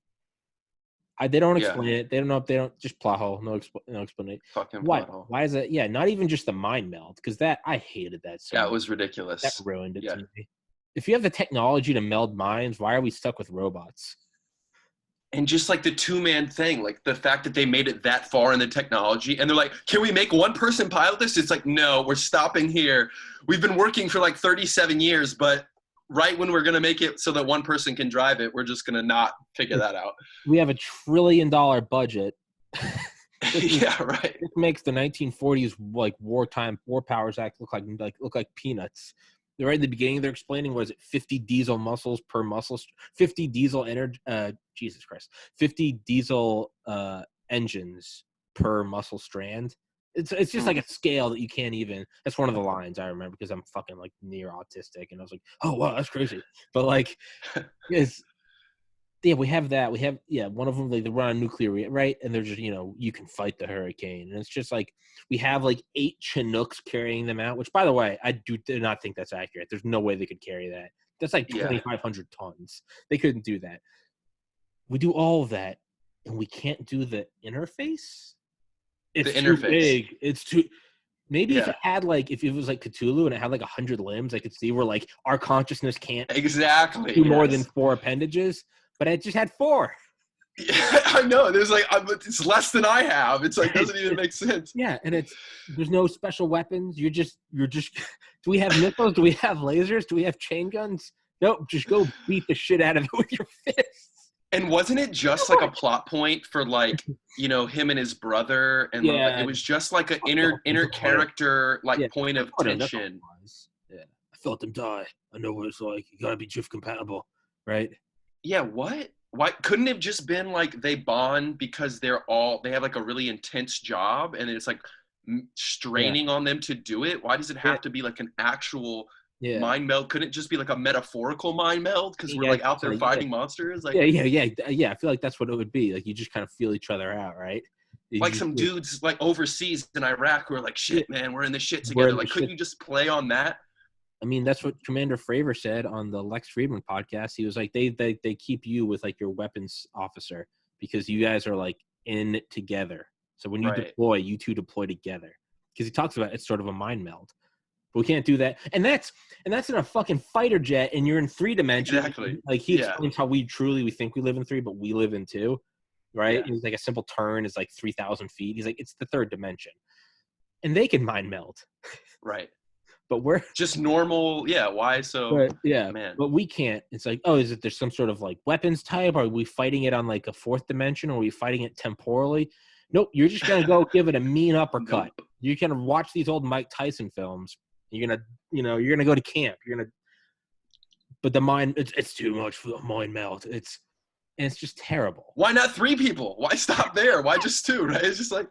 They don't Yeah. explain it. They don't know if they don't just plot hole. No explanation. Fucking Why? plot hole. Why is it? Yeah, not even just the mind meld, because that I hated that so Yeah, much. it was ridiculous. That ruined it Yeah. to me. If you have the technology to meld minds, why are we stuck with robots? And just like the two-man thing, like the fact that they made it that far in the technology, and they're like, can we make one person pilot this? It's like, no, we're stopping here. We've been working for like 37 years, but right when we're going to make it so that one person can drive it, we're just going to not figure that out. We have $1 trillion budget. Yeah, right. This makes the 1940s like war powers act look like peanuts. Right at the beginning, they're explaining, what is it, 50 diesel muscles per muscle, 50 diesel energy, Jesus Christ, 50 diesel engines per muscle strand. It's just like a scale that you can't even. That's one of the lines I remember because I'm fucking like near autistic, and I was like, oh wow, that's crazy. But like, we have that. We have one of them, like they run on nuclear, right? And they're just, you can fight the hurricane, and it's just like we have like 8 Chinooks carrying them out. Which, by the way, I do not think that's accurate. There's no way they could carry that. That's like 2,500 tons. They couldn't do that. We do all of that, and we can't do the interface. It's too big. It's too. Maybe if it had if it was like Cthulhu and it had like 100 limbs, I could see where like our consciousness can't do more than 4 appendages. But it just had 4. Yeah, I know. There's like it's less than I have. It's like doesn't even make sense. Yeah, and there's no special weapons. You're just. Do we have missiles? Do we have lasers? Do we have chain guns? Nope. Just go beat the shit out of it with your fists. And wasn't it just like a plot point for like him and his brother, and it was just like an inner character point of tension. Yeah, I felt him die. I know what it's like. You gotta be GIF compatible, right? Yeah, what? Why couldn't it have just been like they bond because they have like a really intense job and it's like straining on them to do it? Why does it have to be like an actual mind meld? Couldn't it just be like a metaphorical mind meld because we're like out there fighting monsters? Like I feel like that's what it would be. Like you just kind of feel each other out, right? Like some dudes like overseas in Iraq who are like, shit, man, we're in this shit together. Like, couldn't you just play on that? I mean, that's what Commander Fravor said on the Lex Friedman podcast. He was like, they keep you with like your weapons officer because you guys are like in it together. So when you deploy, you two deploy together. Because he talks about it's sort of a mind meld. But we can't do that. And that's in a fucking fighter jet, and you're in 3 dimensions. Exactly. Like he explains how we think we live in 3, but we live in 2. Right? Yeah. He's like a simple turn is like 3,000 feet. He's like, it's the 3rd dimension. And they can mind meld. Right. But we're just normal. Yeah. Why so? Man. But we can't. It's like, oh, is it there's some sort of like weapons type? Are we fighting it on like a 4th dimension? Or are we fighting it temporally? Nope. You're just gonna go give it a mean uppercut. Nope. You're gonna watch these old Mike Tyson films. You're gonna go to camp. But the mind, it's too much for the mind melt. It's just terrible. Why not 3 people? Why stop there? Why just 2? Right? It's just like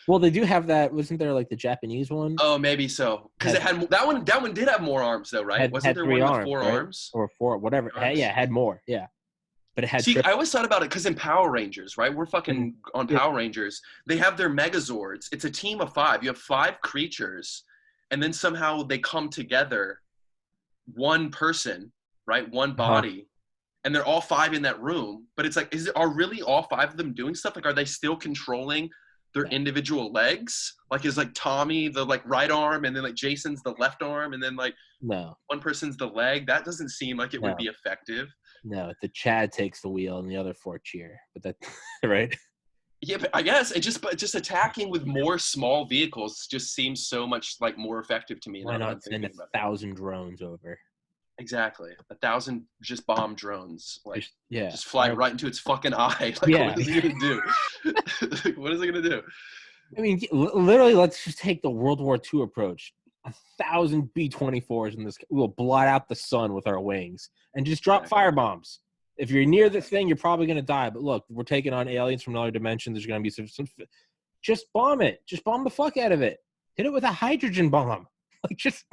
Well, they do have that. Wasn't there like the Japanese one? Oh, maybe so. Because it had that one. That one did have more arms, though, right? Wasn't there one with 4 arms or 4, whatever? It had more. Yeah, but it had. See, I always thought about it because in Power Rangers, right? We're fucking on Power Rangers. They have their Megazords. It's a team of 5. You have 5 creatures, and then somehow they come together. One person, right? One body. And they're all 5 in that room, but it's like, are really all 5 of them doing stuff? Like, are they still controlling their individual legs? Like, is like Tommy the like right arm, and then like Jason's the left arm, and then like one person's the leg? That doesn't seem like it would be effective. No, the Chad takes the wheel and the other 4 cheer, but that right? Yeah, but I guess but just attacking with more small vehicles just seems so much like more effective to me. Why not send 1,000 drones over? Exactly. 1,000 just bomb drones. Like, just fly right into its fucking eye. Like, what is it going to do? Like, what is it going to do? I mean, literally, let's just take the World War II approach. 1,000 B-24s in this. We'll blot out the sun with our wings and just drop firebombs. If you're near the thing, you're probably going to die. But look, we're taking on aliens from another dimension. There's going to be some. Just bomb it. Just bomb the fuck out of it. Hit it with a hydrogen bomb. Like, just...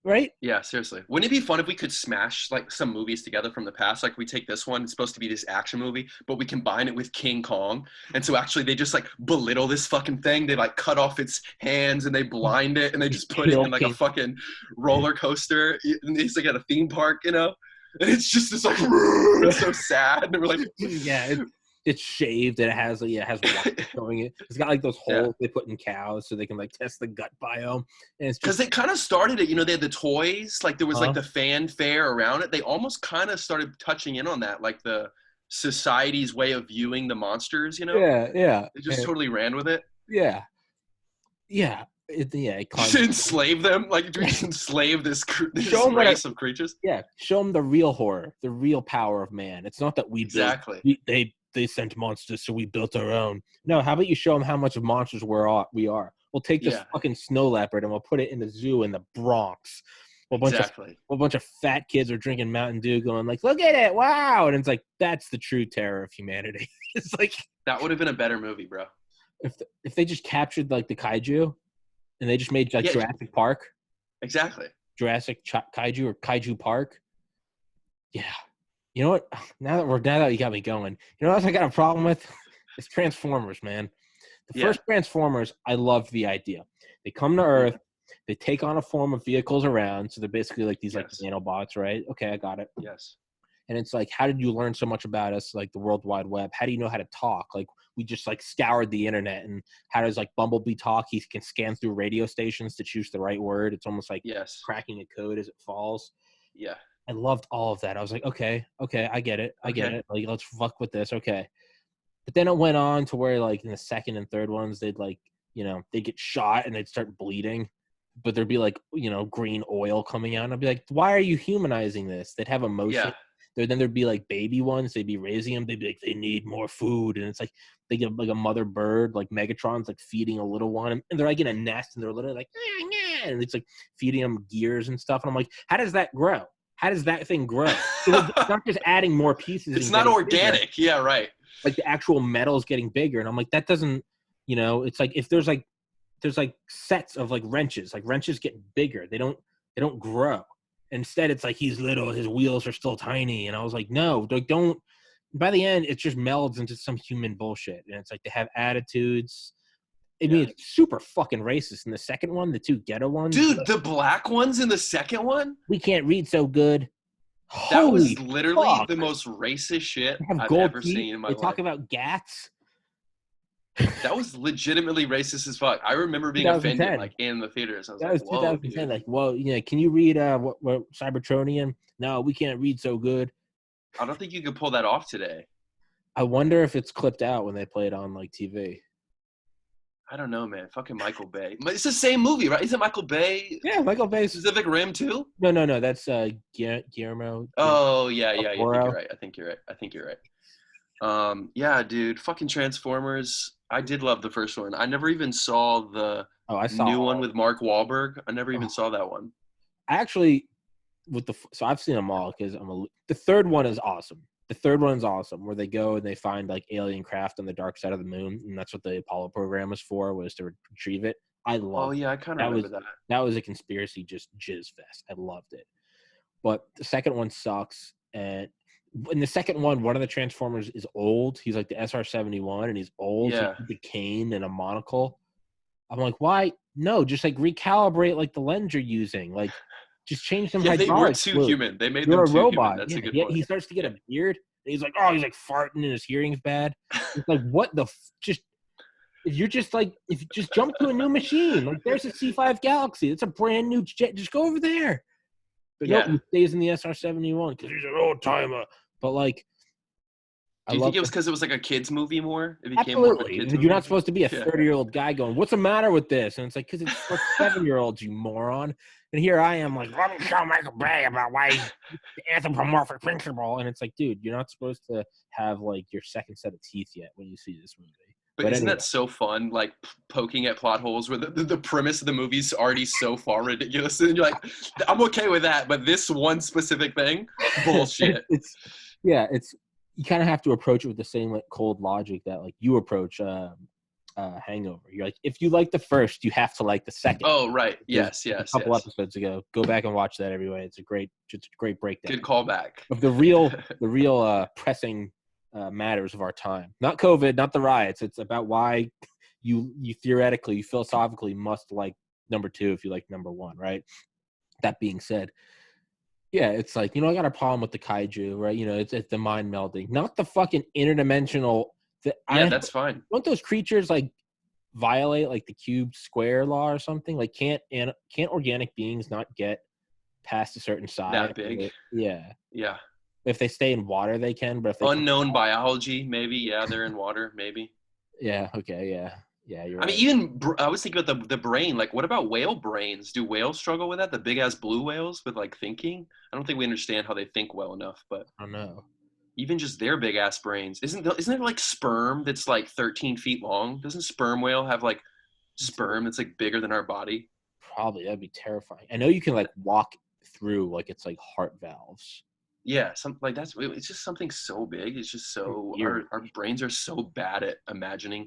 Right? Yeah, seriously. Wouldn't it be fun if we could smash like some movies together from the past? Like we take this one, it's supposed to be this action movie, but we combine it with King Kong. And so actually they just like belittle this fucking thing. They like cut off its hands and they blind it and they just put it in like a fucking roller coaster. And it's like at a theme park, And it's just this like, it's so sad. And we're like, it's shaved and it has water showing it. It's got like those holes they put in cows so they can like test the gut biome. And it's because just they kind of started it. You know, they had the toys, like there was like the fanfare around it. They almost kind of started touching in on that, like the society's way of viewing the monsters. You know, yeah. they just totally ran with it. Yeah. It Enslave them, like do we just enslave this race of creatures? Yeah, show them the real horror, the real power of man. It's not that they sent monsters, so we built our own. No, how about you show them how much of monsters we are? We'll take this fucking snow leopard and we'll put it in the zoo in the Bronx. A bunch of fat kids are drinking Mountain Dew, going like, "Look at it, wow!" And it's like that's the true terror of humanity. It's like that would have been a better movie, bro. If they just captured like the kaiju. And they just made like Jurassic Park. Exactly. Jurassic Kaiju or Kaiju Park. Yeah. You know what? Now that you got me going, you know what else I got a problem with? It's Transformers, man. The first Transformers, I loved the idea. They come to Earth, they take on a form of vehicles around, so they're basically like these like nanobots, right? Okay, I got it. Yes. And it's like, how did you learn so much about us, like the World Wide Web? How do you know how to talk? Like, we just like scoured the internet. And how does like Bumblebee talk? He can scan through radio stations to choose the right word. It's almost like cracking a code as it falls. Yeah. I loved all of that. I was like, okay, I get it. I get it. Like, let's fuck with this. Okay. But then it went on to where like in the second and third ones, they'd like, you know, they'd get shot and they'd start bleeding. But there'd be like, you know, green oil coming out. And I'd be like, why are you humanizing this? They'd have emotion. Yeah. Then there'd be like baby ones. They'd be raising them. They'd be like, they need more food. And it's like they get like a mother bird, like Megatron's like feeding a little one. And they're like in a nest and they're literally like, nah. And it's like feeding them gears and stuff. And I'm like, how does that grow? How does that thing grow? It's not just adding more pieces. It's not organic. Bigger. Yeah, right. Like the actual metal is getting bigger. And I'm like, that doesn't, you know, it's like if there's like sets of like wrenches get bigger. They don't grow. Instead, it's like he's little, his wheels are still tiny. And I was like, no, like, don't. By the end, it just melds into some human bullshit. And it's like they have attitudes. I mean, it's super fucking racist. In the second one, the two ghetto ones. Dude, the black ones in the second one? We can't read so good. That was literally the most racist shit I've ever seen in my life. They talk about gats. That was legitimately racist as fuck. I remember being offended, like in the theaters. I was like, "Whoa, 2010." Dude. Like, well, yeah. Can you read what Cybertronian? No, we can't read so good. I don't think you could pull that off today. I wonder if it's clipped out when they play it on like TV. I don't know, man. Fucking Michael Bay. It's the same movie, right? Isn't Michael Bay? Yeah, Michael Bay. Pacific Rim too? No. That's Guillermo. Oh yeah. I think you're right. Yeah, dude. Fucking Transformers. I did love the first one. I never even saw the new one with Mark Wahlberg. I never even saw that one. I actually, so I've seen them all because the third one is awesome. The third one is awesome, where they go and they find like alien craft on the dark side of the moon, and that's what the Apollo program was for, was to retrieve it. I love. Oh yeah, I kind of remember that. That was a conspiracy, just jizz fest. I loved it, but the second one sucks. And in the second one of the Transformers is old. He's like the SR-71, and he's old. Yeah. So the cane and a monocle. I'm like, why? No, just like recalibrate like the lens you're using. Like, just change them. Yeah, they were too human. They made them too robot. Human. That's a good point. He starts to get a beard. And he's like, he's like farting, and his hearing's bad. It's like, what the? If you just jump to a new machine, like there's a C5 Galaxy. It's a brand new jet. Just go over there. But no, he stays in the SR-71 because he's an old timer. But like, do you think it was because it was like a kids movie more? It became absolutely. More of a kids movie? You're not supposed to be a 30-year-old guy going, "What's the matter with this?" And it's like, because it's for 7-year-olds, you moron. And here I am, like, let me show Michael Bay about why he's the anthropomorphic principle. And it's like, dude, you're not supposed to have like your second set of teeth yet when you see this movie. But isn't that so fun, like poking at plot holes where the premise of the movie's already so far ridiculous, and you're like, I'm okay with that, but this one specific thing, bullshit. You kind of have to approach it with the same like cold logic that like you approach Hangover. You're like, if you like the first, you have to like the second. Oh right, yes. A couple episodes ago, go back and watch that everybody. It's a great breakdown. Good callback Of the real pressing matters of our time. Not COVID, not the riots. It's about why you theoretically, philosophically must like number 2 if you like number 1, right? That being said, yeah, it's like, I got a problem with the kaiju, right? It's the mind melding, not the fucking interdimensional Yeah, that's fine. Don't those creatures like violate like the cube square law or something? Like can't organic beings not get past a certain size? That big. Yeah. Yeah. If they stay in water, they can. But if they Unknown biology, maybe. Yeah, they're in water, maybe. yeah. Okay. Yeah. Yeah. You're I right. mean, even I was thinking about the brain. Like, what about whale brains? Do whales struggle with that? The big ass blue whales with like thinking? I don't think we understand how they think well enough. But I don't know. even just their big ass brains, isn't there like sperm that's like 13 feet long? Doesn't sperm whale have like sperm that's like bigger than our body? Probably that'd be terrifying. I know you can like walk through like it's like heart valves. Yeah, something like it's just something so big. It's just so Eerie. our brains are so bad at imagining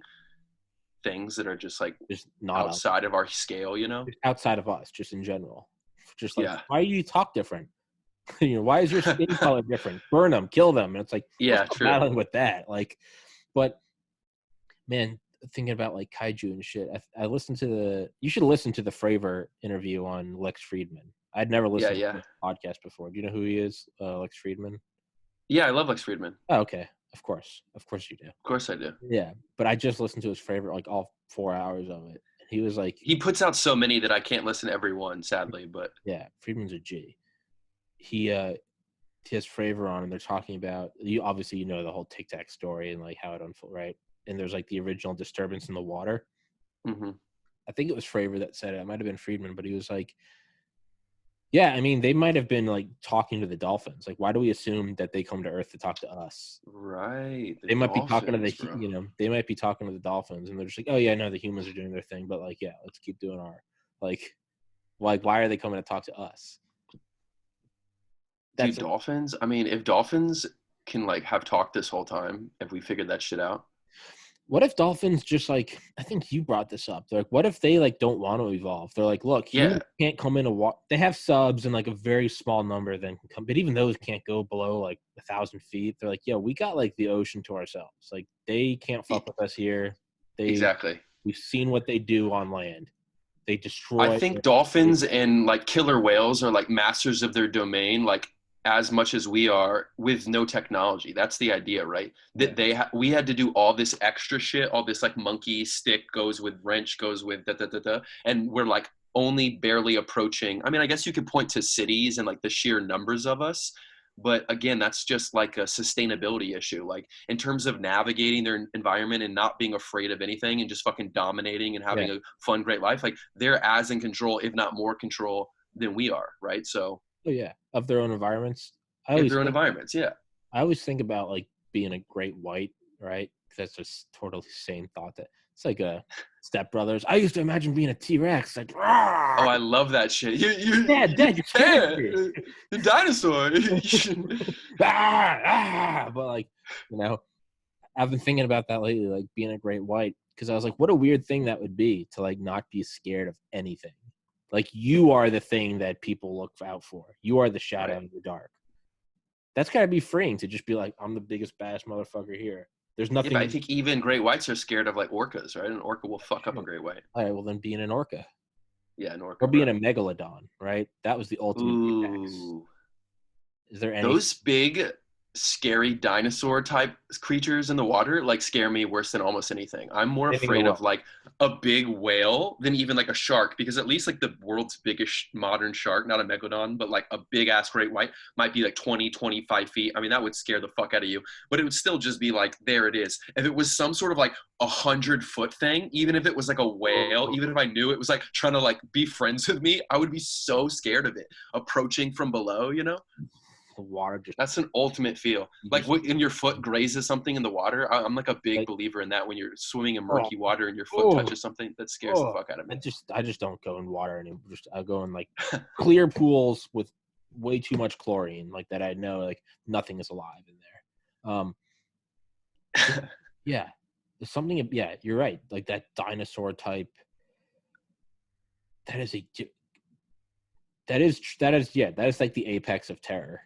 things that are just like Just not outside of our scale, you know? just outside of us, just in general. Just like, Yeah. why do you talk different? Why is your skin color different? Burn them, kill them. And it's like, Yeah, what's true. battling with that? Like, but man, thinking about like kaiju and shit. I listened to you should listen to the Fravor interview on Lex Friedman. I'd never listened to his podcast before. Do you know who he is? Lex Friedman? Yeah, I love Lex Friedman. Oh, okay. Of course you do. Of course I do. Yeah, but I just listened to his favorite, like all 4 hours of it. He was like, he puts out so many that I can't listen to every one, sadly. But yeah, Friedman's a G. He has Fravor on, and they're talking about you. Obviously, you know the whole Tic Tac story and like how it unfolded, right? And there's like the original disturbance in the water. mm-hmm. I think it was Fravor that said it. It might have been Friedman, but he was like, yeah, I mean, they might have been like talking to the dolphins. Like, why do we assume that they come to Earth to talk to us? Right. They might be talking to they might be talking to the dolphins, and they're just like, oh yeah, no, the humans are doing their thing, but like, yeah, let's keep doing our like why are they coming to talk to us? Dude, dolphins. I mean, if dolphins can like have talked this whole time, if we figured that shit out. What if dolphins just like, I think you brought this up. They're like, what if they like don't want to evolve? They're like, look, humans can't come in they have subs and like a very small number then can come, but even those can't go below like 1,000 feet. They're like, yeah, we got like the ocean to ourselves. Like they can't fuck with us here. Exactly. We've seen what they do on land. They destroy. I think dolphins and like killer whales are like masters of their domain, like as much as we are with no technology. That's the idea, right? That we had to do all this extra shit, all this like monkey stick goes with wrench goes with and we're like only barely approaching. I mean, I guess you could point to cities and like the sheer numbers of us, but again, that's just like a sustainability issue. Like in terms of navigating their environment and not being afraid of anything and just fucking dominating and having a fun, great life, like they're as in control, if not more control than we are, right? So of their own environments. I always think about like being a great white, right? That's just totally the same thought. That it's like a Step Brothers. I used to imagine being a T-Rex, like. Rawr! Oh, I love that shit. You're the dinosaur. But like, you know, I've been thinking about that lately, like being a great white, because I was like, what a weird thing that would be to like not be scared of anything. Like you are the thing that people look out for. You are the shadow in the dark. That's gotta be freeing to just be like, I'm the biggest baddest motherfucker here. There's nothing. Yeah, but I think even great whites are scared of like orcas, right? An orca will fuck up a great white. All right, well then being an orca. Yeah, an orca. Or being a megalodon, right? That was the ultimate apex. Is there any those big scary dinosaur type creatures in the water like scare me worse than almost anything. I'm more afraid of like a big whale than even like a shark, because at least like the world's biggest modern shark, not a megalodon, but like a big ass great white might be like 20-25 feet. I mean, that would scare the fuck out of you, but it would still just be like, there it is. If it was some sort of like 100-foot thing, even if it was like a whale, even if I knew it was like trying to like be friends with me, I would be so scared of it approaching from below, you know? Water that's an ultimate feel, like when your foot grazes something in the water. I'm like a big believer in that. When you're swimming in murky water and your foot touches something, that scares the fuck out of me. I just don't go in water anymore. I go in like clear pools with way too much chlorine, like that I know like nothing is alive in there. Yeah, there's something. Yeah, you're right. Like that dinosaur type. That is like the apex of terror.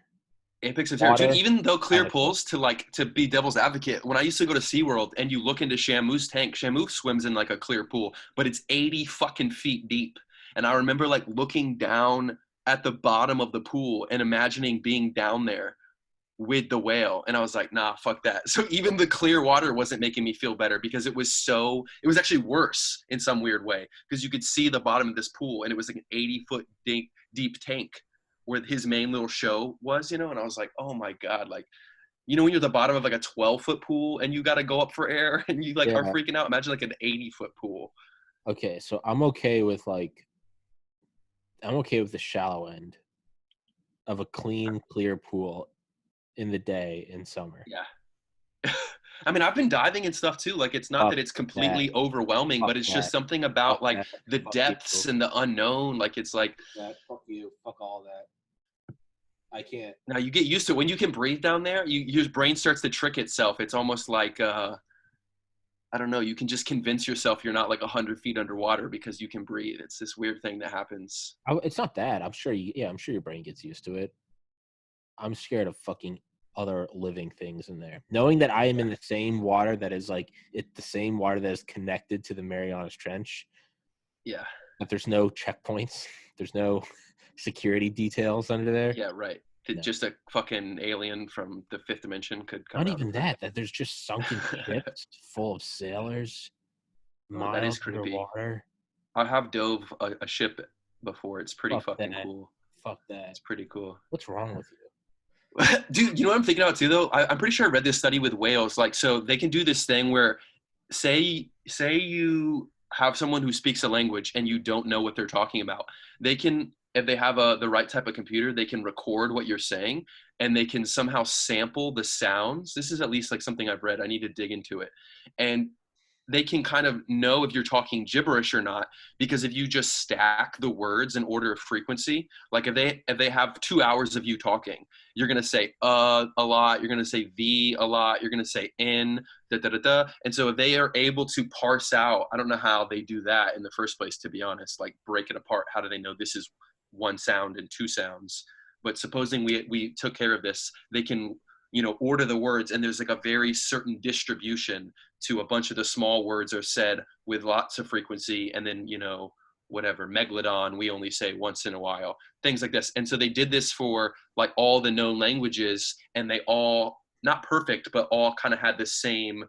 Apex of terror. Dude, even though clear pools, to be devil's advocate, when I used to go to SeaWorld and you look into Shamu's tank, Shamu swims in like a clear pool, but it's 80 fucking feet deep. And I remember like looking down at the bottom of the pool and imagining being down there with the whale. And I was like, nah, fuck that. So even the clear water wasn't making me feel better because it was actually worse in some weird way because you could see the bottom of this pool and it was like an 80-foot deep tank where his main little show was, and I was like, oh my God, like, when you're at the bottom of like a 12-foot pool and you got to go up for air and you like are freaking out. Imagine like an 80-foot pool. Okay. So I'm okay with the shallow end of a clean, clear pool in the day in summer. Yeah. I mean, I've been diving and stuff too. Like, it's not that it's completely overwhelming, but it's just something about like the depths and the unknown. Like, it's like, fuck you, fuck all that. I can't. Now you get used to it. When you can breathe down there, your brain starts to trick itself. It's almost like, I don't know, you can just convince yourself you're not like 100 feet underwater because you can breathe. It's this weird thing that happens. It's not that. I'm sure your brain gets used to it. I'm scared of fucking other living things in there. Knowing that I am in the same water that is like, it's the same water that is connected to the Marianas Trench. Yeah. But there's no checkpoints. There's no security details under there. Yeah, right. No. Just a fucking alien from the fifth dimension could come. Not even that there's just sunken ships full of sailors. That is creepy. Underwater. I have dove a ship before. It's pretty fucking cool. Fuck that. It's pretty cool. What's wrong with you? Dude, you know what I'm thinking about too, though? I'm pretty sure I read this study with whales. Like, so they can do this thing where, say you have someone who speaks a language and you don't know what they're talking about. They can, if they have the right type of computer, they can record what you're saying and they can somehow sample the sounds. This is at least like something I've read. I need to dig into it. And they can kind of know if you're talking gibberish or not, because if you just stack the words in order of frequency, like if they have 2 hours of you talking, you're going to say a lot, you're going to say the a lot, you're going to say in da da da da. And so if they are able to parse out, I don't know how they do that in the first place, to be honest, like break it apart. How do they know this is one sound and two sounds? But supposing we took care of this, they can, order the words, and there's like a very certain distribution to a bunch of the small words are said with lots of frequency, and then, whatever, megalodon, we only say once in a while, things like this. And so they did this for like all the known languages, and they all, not perfect, but all kind of had the same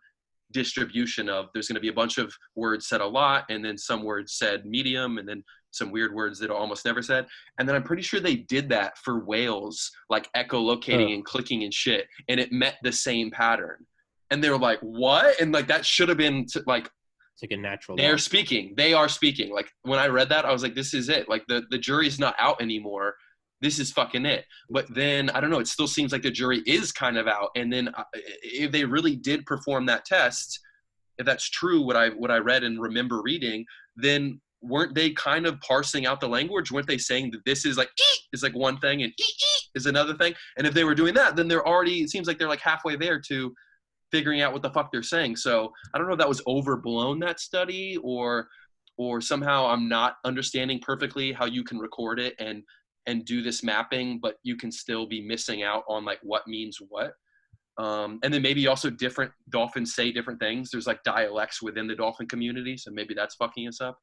distribution of there's going to be a bunch of words said a lot, and then some words said medium, and then some weird words that are almost never said. And then I'm pretty sure they did that for whales, like echolocating and clicking and shit, and it met the same pattern. And they were like, what? And like that should have been like, it's like a natural. They are speaking. Like when I read that, I was like, this is it. Like the jury's not out anymore. This is fucking it. But then I don't know. It still seems like the jury is kind of out. And then if they really did perform that test, if that's true, what I read and remember reading, then weren't they kind of parsing out the language? Weren't they saying that this is like is like one thing and is another thing? And if they were doing that, then they're already. It seems like they're like halfway there to figuring out what the fuck they're saying. So I don't know if that was overblown, that study, or somehow I'm not understanding perfectly how you can record it and do this mapping, but you can still be missing out on like what means what. And then maybe also different dolphins say different things. There's like dialects within the dolphin community, so maybe that's fucking us up.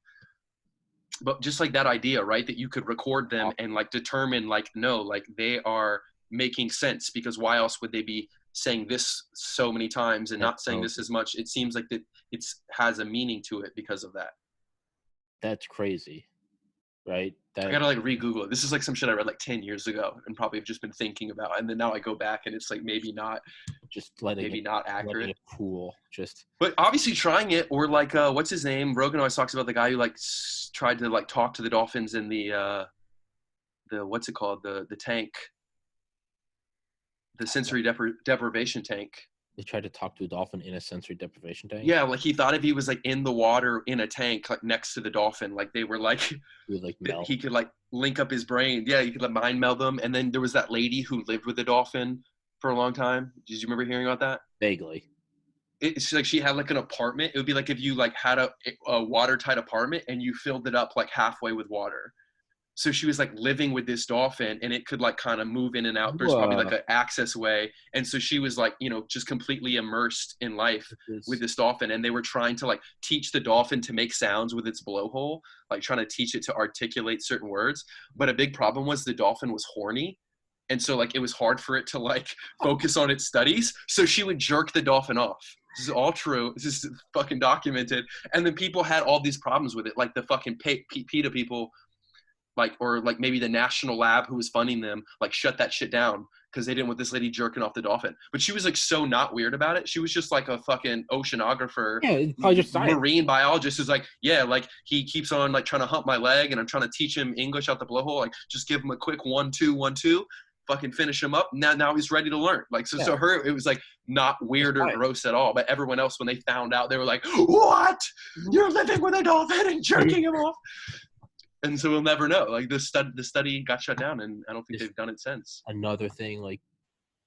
But just like that idea, right, that you could record them and like determine like, no, like they are making sense, because why else would they be saying this so many times and not saying this as much? It seems like that it has a meaning to it because of that. That's crazy, right? I gotta like re-Google it. This is like some shit I read like 10 years ago and probably have just been thinking about, and then now I go back and it's like maybe not accurate. Cool. But obviously trying it, or like what's his name? Rogan always talks about the guy who like tried to like talk to the dolphins in the what's it called, the tank, the sensory deprivation tank. They tried to talk to a dolphin in a sensory deprivation tank? Yeah, like he thought if he was like in the water in a tank like next to the dolphin, like they were like, he could like link up his brain. Yeah, you could like mind meld them. And then there was that lady who lived with the dolphin for a long time. Did you remember hearing about that? Vaguely. It's like she had like an apartment. It would be like if you like had a watertight apartment and you filled it up like halfway with water. So she was like living with this dolphin, and it could like kind of move in and out. There's probably like an access way. And so she was like, just completely immersed in life with this dolphin. And they were trying to like teach the dolphin to make sounds with its blowhole, like trying to teach it to articulate certain words. But a big problem was the dolphin was horny. And so like it was hard for it to like focus on its studies. So she would jerk the dolphin off. This is all true. This is fucking documented. And then people had all these problems with it, like the fucking PETA people, like, or like maybe the national lab who was funding them, like shut that shit down because they didn't want this lady jerking off the dolphin. But she was like so not weird about it. She was just like a fucking oceanographer, Yeah, it's probably just science. marine biologist who's like, yeah, like he keeps on like trying to hump my leg and I'm trying to teach him English out the blowhole. Like just give him a quick 1-2, 1-2, fucking finish him up. Now he's ready to learn. Like, so her, it was like not weird or gross at all. But everyone else, when they found out, they were like, what? You're living with a dolphin and jerking him off? And so we'll never know. Like the study got shut down, and I don't think they've done it since. Another thing, like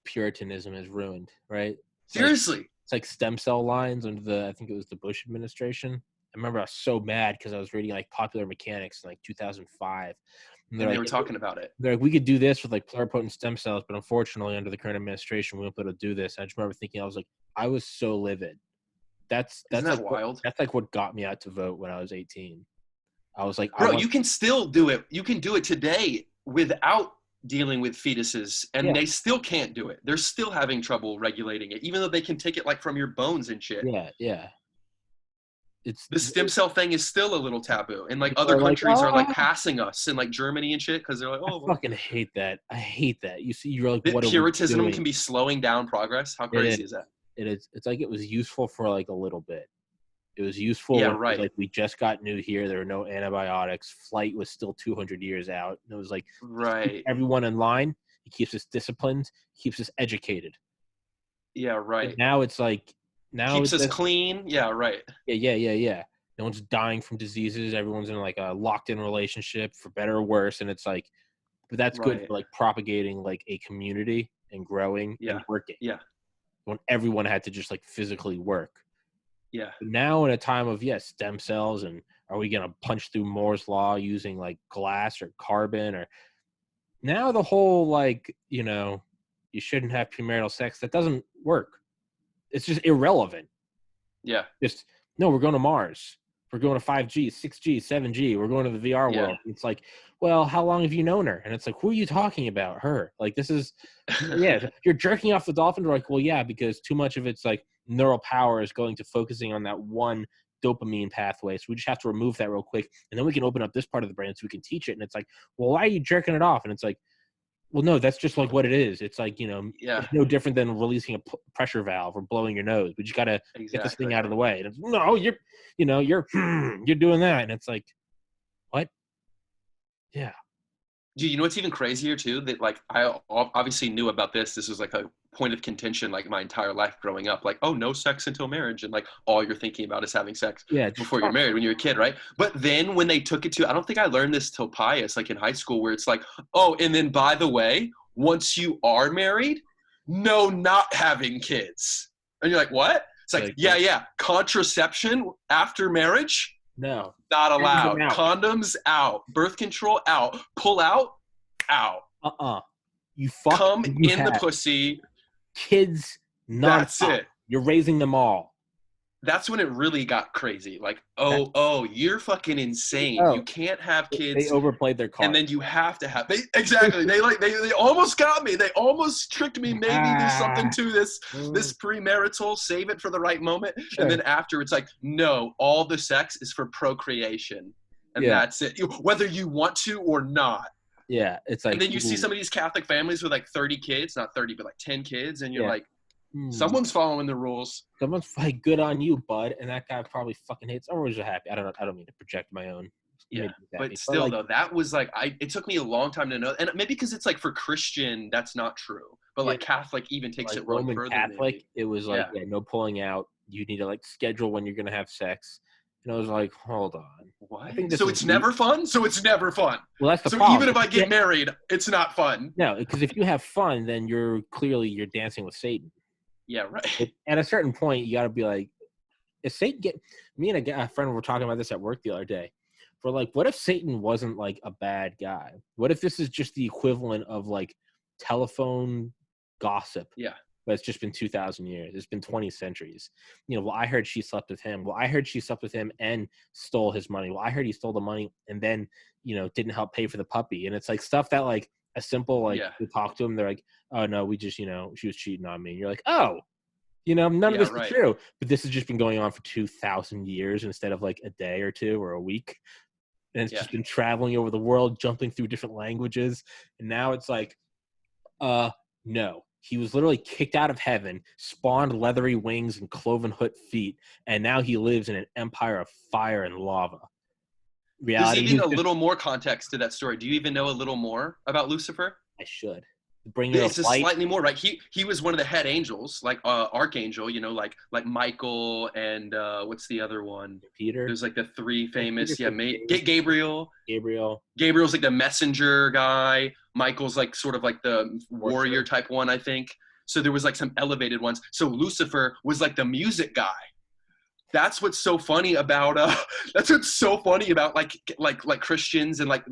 Puritanism is ruined, right? Seriously, it's like stem cell lines under I think it was the Bush administration. I remember I was so mad because I was reading like Popular Mechanics in like 2005, and they were talking about it. They're like, we could do this with like pluripotent stem cells, but unfortunately, under the current administration, we won't be able to do this. And I just remember thinking, I was like, I was so livid. Isn't that like wild? That's like what got me out to vote when I was 18. I was like, bro, you can still do it. You can do it today without dealing with fetuses, and they still can't do it. They're still having trouble regulating it, even though they can take it like from your bones and shit. Yeah. The stem cell thing is still a little taboo, and like other countries are like passing us, in like Germany and shit, because they're like, oh, I fucking hate that. I hate that. You see, you're like, what Puritanism can be slowing down progress. How crazy is that? It is. It's like it was useful for like a little bit. It was useful. Yeah, when right. Like we just got new here. There were no antibiotics. Flight was still 200 years out. And it was like, right. Everyone in line. It keeps us disciplined. Keeps us educated. Yeah, right. But now it's like keeps us clean. Yeah, right. Yeah. No one's dying from diseases. Everyone's in like a locked-in relationship, for better or worse. And it's like, but that's good for like propagating like a community and growing and working. Yeah. When everyone had to just like physically work. Yeah. But now in a time of stem cells, and are we gonna punch through Moore's law using like glass or carbon, or now the whole like you shouldn't have premarital sex, that doesn't work. It's just irrelevant. Yeah. Just no, we're going to Mars. We're going to 5G, 6G, 7G. We're going to the VR world. It's like, well, how long have you known her? And it's like, who are you talking about? Her. Like, this is, you're jerking off the dolphin. We're like, well, yeah, because too much of it's like neural power is going to focusing on that one dopamine pathway. So we just have to remove that real quick. And then we can open up this part of the brain so we can teach it. And it's like, well, why are you jerking it off? And it's like, well, no, that's just like what it is. It's like, it's no different than releasing a pressure valve or blowing your nose. We just got to get this thing out of the way. And it's, no, you're doing that. And it's like, what? Yeah. Dude, you know what's even crazier too? That like I obviously knew about this. This was like a point of contention like my entire life growing up. Like, oh, no sex until marriage, and like all you're thinking about is having sex before you're married when you're a kid, right? But then when they took it to, I don't think I learned this till Pius, like in high school, where it's like, oh, and then by the way, once you are married, no, not having kids, and you're like, what? It's like contraception after marriage. No. Not allowed. Condoms out. Birth control out. Pull out. You fuck. Come in the pussy. Kids, that's it. You're raising them all. That's when it really got crazy. Like, you're fucking insane. You can't have kids. They overplayed their card. And then you have to have. They almost got me. They almost tricked me. Maybe there's something to this premarital. Save it for the right moment. Sure. And then after, it's like, no, all the sex is for procreation, and that's it. Whether you want to or not. Yeah, it's like. And then you see some of these Catholic families with like 30 kids, not 30, but like 10 kids, and you're like. Someone's following the rules. Someone's like, good on you, bud. And that guy probably fucking hates. Everyone's happy. I don't mean to project my own. Yeah, but still, though, that was like, it took me a long time to know. And maybe because it's like for Christian, that's not true. But like Catholic even takes it one further. Catholic, it was like, no pulling out. You need to like schedule when you're going to have sex. And I was like, hold on. What? So it's never fun? So it's never fun. Well, that's the problem. So even if I get married, it's not fun. No, because if you have fun, then you're dancing with Satan. Yeah, right. At a certain point, you got to be like, if Satan me and a friend were talking about this at work the other day. We're like, what if Satan wasn't like a bad guy? What if this is just the equivalent of like telephone gossip? Yeah. But it's just been 2,000 years. It's been 20 centuries. Well, I heard she slept with him. Well, I heard she slept with him and stole his money. Well, I heard he stole the money and then, didn't help pay for the puppy. And it's like stuff that like a simple like Yeah. you talk to them, they're like, oh no, we just she was cheating on me. And you're like, oh, none of Yeah, this is right. true. But this has just been going on for 2,000 years instead of like a day or two or a week. And it's Yeah. just been traveling over the world, jumping through different languages. And now it's like, no. He was literally kicked out of heaven, spawned leathery wings and cloven hoof feet, and now he lives in an empire of fire and lava. There's Reality, even he's a just, little more context to that story. Do you even know a little more about Lucifer? I should. The bringer of It's just light. slightly more, right? He was one of the head angels, like archangel, like Michael and what's the other one? Peter. There's like the three famous, Peter's the Gabriel. Gabriel. Gabriel's like the messenger guy. Michael's like sort of like the warrior Worship. type one, I think. So there was like some elevated ones. So Lucifer was like the music guy. That's what's so funny about like Christians and like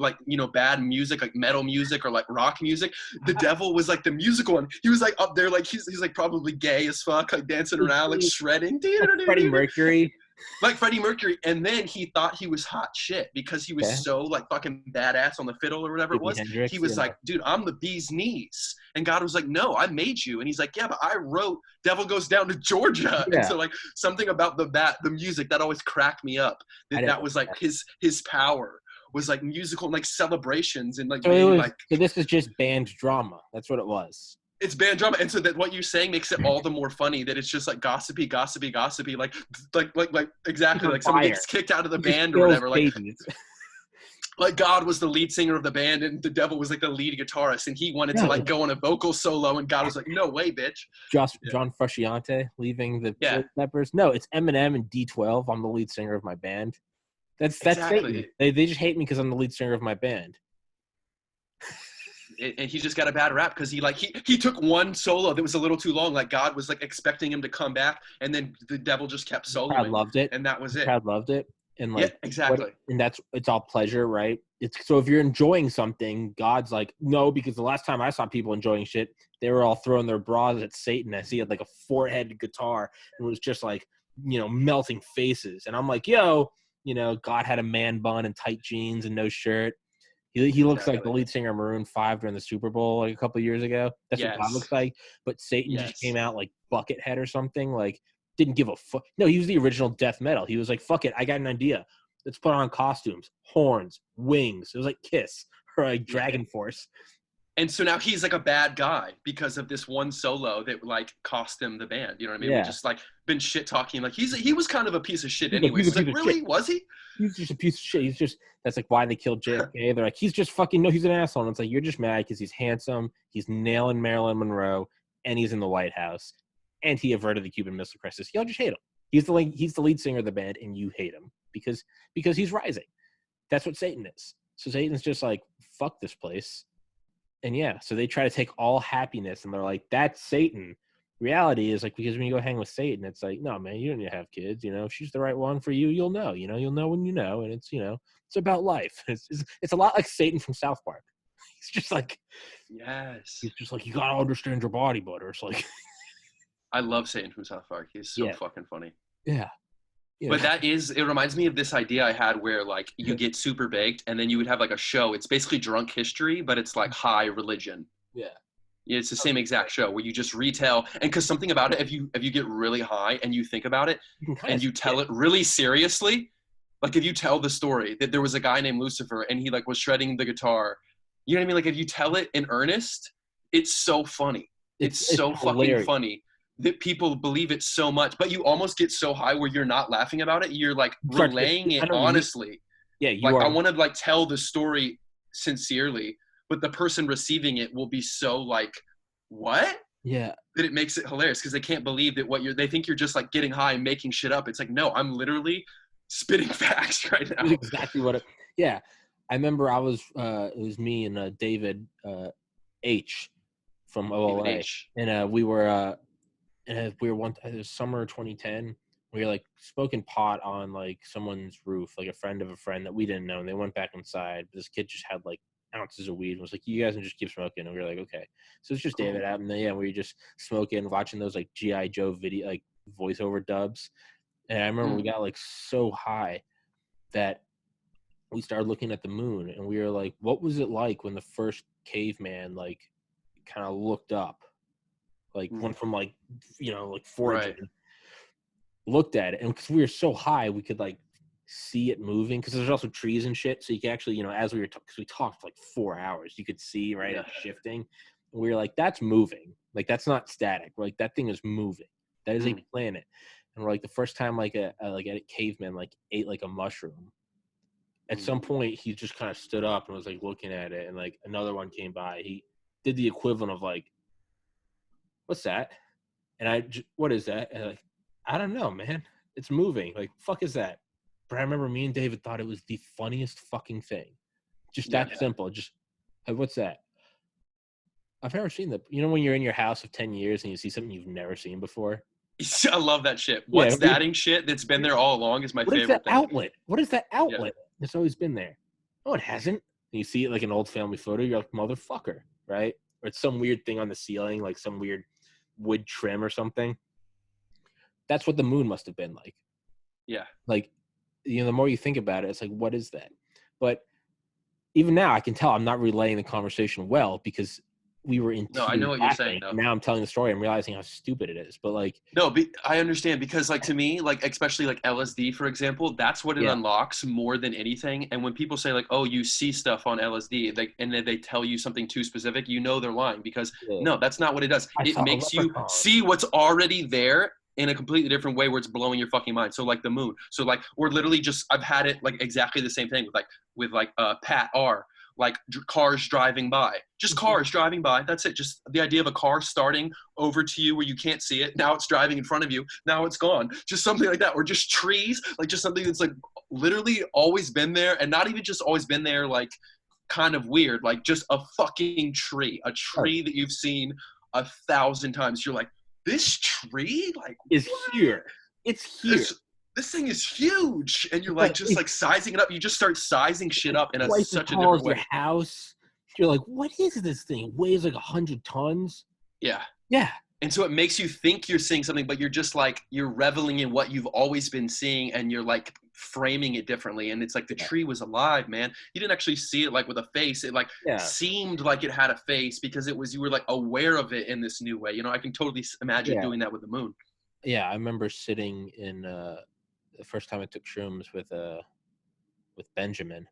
bad music, like metal music or like rock music. The devil was like the musical one. He was like up there, like he's like probably gay as fuck, like dancing around, like shredding. Like Freddie Mercury. Like Freddie Mercury. And then he thought he was hot shit because he was so like fucking badass on the fiddle or whatever it was. Hendrix, He was like, dude, I'm the bee's knees. And God was like, no, I made you. And he's like, yeah, but I wrote Devil Goes Down to Georgia. Yeah. And so like something about the music that always cracked me up. That was like his power was like musical and like celebrations and like, so this is just band drama. That's what it was. It's band drama, and so that what you're saying makes it all the more funny that it's just like gossipy, like exactly like somebody gets kicked out of the band or whatever. Like God was the lead singer of the band, and the devil was like the lead guitarist, and he wanted to like go on a vocal solo, and God was like, "No way, bitch." John Frusciante leaving the Chili Peppers. No, it's Eminem and D12. I'm the lead singer of my band. That's exactly. Satan. They just hate me because I'm the lead singer of my band. And he just got a bad rap because he took one solo that was a little too long. Like God was like expecting him to come back, and then the devil just kept soloing. The crowd loved it, and that was it. The crowd loved it, and like exactly. And it's all pleasure, right? It's so if you're enjoying something, God's like no, because the last time I saw people enjoying shit, they were all throwing their bras at Satan as he had like a four-headed guitar and was just like melting faces, and I'm like, yo, God had a man bun and tight jeans and no shirt. He looks like the lead singer of Maroon 5 during the Super Bowl like a couple of years ago. That's what God looks like. But Satan just came out like Buckethead or something. Like, didn't give a fuck. No, he was the original death metal. He was like, fuck it, I got an idea. Let's put on costumes, horns, wings. It was like Kiss or like Dragon Force. And so now he's like a bad guy because of this one solo that like cost him the band. You know what I mean? We just like been shit talking. Like he was kind of a piece of shit anyway. Like, really? Was he? He's just a piece of shit. That's like why they killed JFK. They're like, he's just fucking, no, he's an asshole. And it's like, you're just mad because he's handsome. He's nailing Marilyn Monroe and he's in the White House and he averted the Cuban Missile Crisis. Y'all just hate him. He's the lead singer of the band and you hate him because he's rising. That's what Satan is. So Satan's just like, fuck this place. And so they try to take all happiness and they're like, that's Satan. Reality is like, because when you go hang with Satan, it's like, no, man, you don't need to have kids. If she's the right one for you, you'll know, you'll know when you know. And it's, it's about life. It's a lot like Satan from South Park. He's just like, he's just like, you got to understand your body, butter. It's like, I love Satan from South Park. He's so fucking funny. Yeah. But it reminds me of this idea I had where like you get super baked and then you would have like a show. It's basically drunk history, but it's like high religion. Yeah. It's the same exact show where you just retell. And because something about it, if you get really high and you think about it and you tell it really seriously, like if you tell the story that there was a guy named Lucifer and he like was shredding the guitar, you know what I mean? Like if you tell it in earnest, it's so funny. It's so fucking funny that people believe it so much, but you almost get so high where you're not laughing about it. You're like relaying it honestly. I want to like tell the story sincerely, but the person receiving it will be so like, what? Yeah. That it makes it hilarious because they can't believe that they think you're just like getting high and making shit up. It's like, no, I'm literally spitting facts right now. That's exactly what I remember it was me and David H from OLA. And we were it was summer 2010. We were like smoking pot on like someone's roof, like a friend of a friend that we didn't know. And they went back inside. This kid just had like ounces of weed and was like, you guys can just keep smoking. And we were like, okay. So it's just David out. And then, we were just smoking, watching those like G.I. Joe video, like voiceover dubs. And I remember we got like so high that we started looking at the moon, and we were like, what was it like when the first caveman like kind of looked up, like went from like, you know, like foraging, Right. looked at it, and because we were so high, we could like see it moving, because there's also trees and shit, so you can actually, you know, as we were because we talked for like 4 hours, you could see, right, Yeah. it shifting, and we were like, that's moving, like that's not static, we're like, that thing is moving, that is a planet. And we're like, the first time like a caveman like ate like a mushroom, at some point he just kind of stood up and was like looking at it, and like another one came by, he did the equivalent of like, what's that? And what is that? And like, I don't know, man. It's moving. Like, fuck is that? But I remember me and David thought it was the funniest fucking thing. Just that simple. Just, hey, what's that? I've never seen that. You know, when you're in your house of 10 years and you see something you've never seen before? I love that shit. Yeah, What's thatting shit that's been there all along is my what is favorite that thing. outlet? What is that outlet? It's always been there. No, it hasn't. And you see it like an old family photo, you're like, motherfucker, right? Or it's some weird thing on the ceiling, like some weird wood trim or something. That's what the moon must have been like. Yeah. Like, you know, the more you think about it, it's like, what is that? But even now, I can tell I'm not relaying the conversation well, because we were in No, I tears know what you're laughing. saying, though. Now I'm telling the story. I'm realizing how stupid it is. But like, no, I understand, because like to me, like especially like LSD, for example, that's what it unlocks more than anything. And when people say like, oh, you see stuff on LSD, and then they tell you something too specific, you know they're lying, because no, that's not what it does. It makes you see what's already there in a completely different way, where it's blowing your fucking mind. So like the moon. So like, or literally just, I've had it like exactly the same thing with Pat R. Like cars driving by, just cars driving by. That's it. Just the idea of a car starting over to you where you can't see it. Now it's driving in front of you. Now it's gone. Just something like that. Or just trees, like just something that's like literally always been there, and not even just always been there, like kind of weird, like just a fucking tree, a tree that you've seen 1,000 times. You're like, this tree, like, is here. It's here. This thing is huge, and you're like just like sizing it up. You just start sizing shit up in such a different way. Your house. You're like, what is this thing? It weighs like 100 tons. Yeah. Yeah. And so it makes you think you're seeing something, but you're just like, you're reveling in what you've always been seeing, and you're like framing it differently. And it's like the tree was alive, man. You didn't actually see it like with a face. It like seemed like it had a face, because you were like aware of it in this new way. You know, I can totally imagine doing that with the moon. Yeah, I remember sitting in the first time I took shrooms with Benjamin,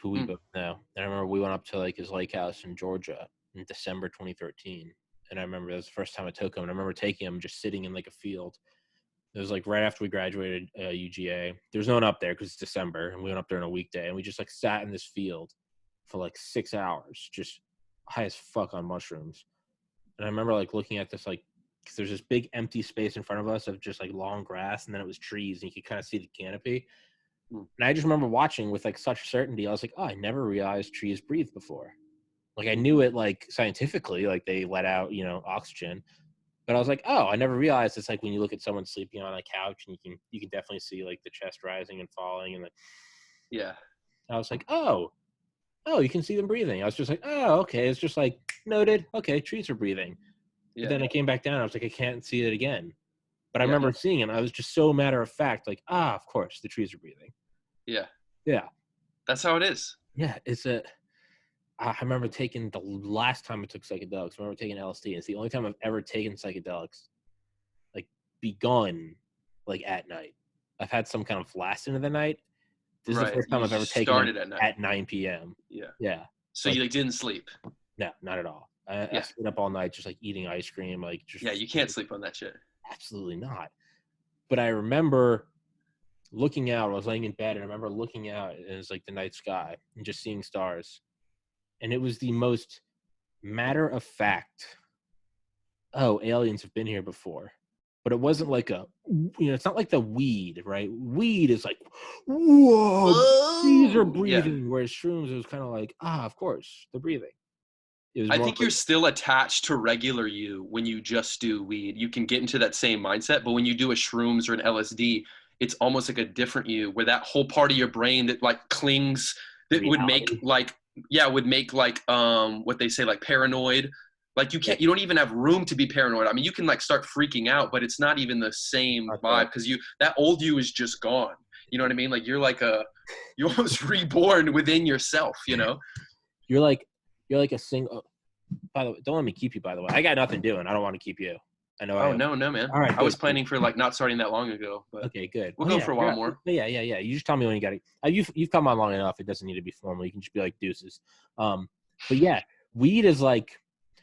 who we both know. And I remember we went up to like his lake house in Georgia in December 2013. And I remember that was the first time I took him. And I remember taking him just sitting in like a field. It was like right after we graduated UGA. There was no one up there because it's December, and we went up there on a weekday, and we just like sat in this field for like 6 hours, just high as fuck on mushrooms. And I remember like looking at this, like, because there's this big empty space in front of us of just like long grass, and then it was trees, and you could kind of see the canopy. And I just remember watching with like such certainty. I was like, oh, I never realized trees breathe before. Like I knew it like scientifically, like they let out, you know, oxygen. But I was like, oh, I never realized it's like when you look at someone sleeping on a couch, and you can definitely see like the chest rising and falling, and like, I was like, oh, you can see them breathing. I was just like, oh, okay, it's just like noted. Okay, trees are breathing. But then I came back down. I was like, I can't see it again. But I remember seeing it. I was just so matter of fact, like, of course, the trees are breathing. Yeah. Yeah. That's how it is. Yeah, I remember taking the last time I took psychedelics. I remember taking LSD. It's the only time I've ever taken psychedelics, like begun, like at night. I've had some kind of last into the night. This is the first time I've ever taken it at 9 p.m. Yeah. Yeah. So you like didn't sleep? No, not at all. I stayed up all night just like eating ice cream, like just. Yeah, you can't sleep on that shit. Absolutely not. But I remember looking out. I was laying in bed, and I remember looking out, and it was like the night sky, and just seeing stars. And it was the most matter of fact, oh, aliens have been here before. But it wasn't like it's not like the weed, right? Weed is like, whoa, trees are breathing. Whereas shrooms, it was kind of like, of course, they're breathing. I think you're still attached to regular you when you just do weed. You can get into that same mindset, but when you do a shrooms or an LSD, it's almost like a different you, where that whole part of your brain that like clings, that reality. would make what they say, like paranoid. Like you don't even have room to be paranoid. I mean, you can like start freaking out, but it's not even the same vibe, because that old you is just gone. You know what I mean? Like you're almost reborn within yourself, you know? You're like a single. By the way, don't let me keep you. By the way, I got nothing doing. I don't want to keep you. I know. Oh, no, man. All right. I was planning for like not starting that long ago, but okay, good. we'll go for a while more. Yeah. You just tell me when you got to. You've come on long enough. It doesn't need to be formal. You can just be like deuces. But yeah, weed is like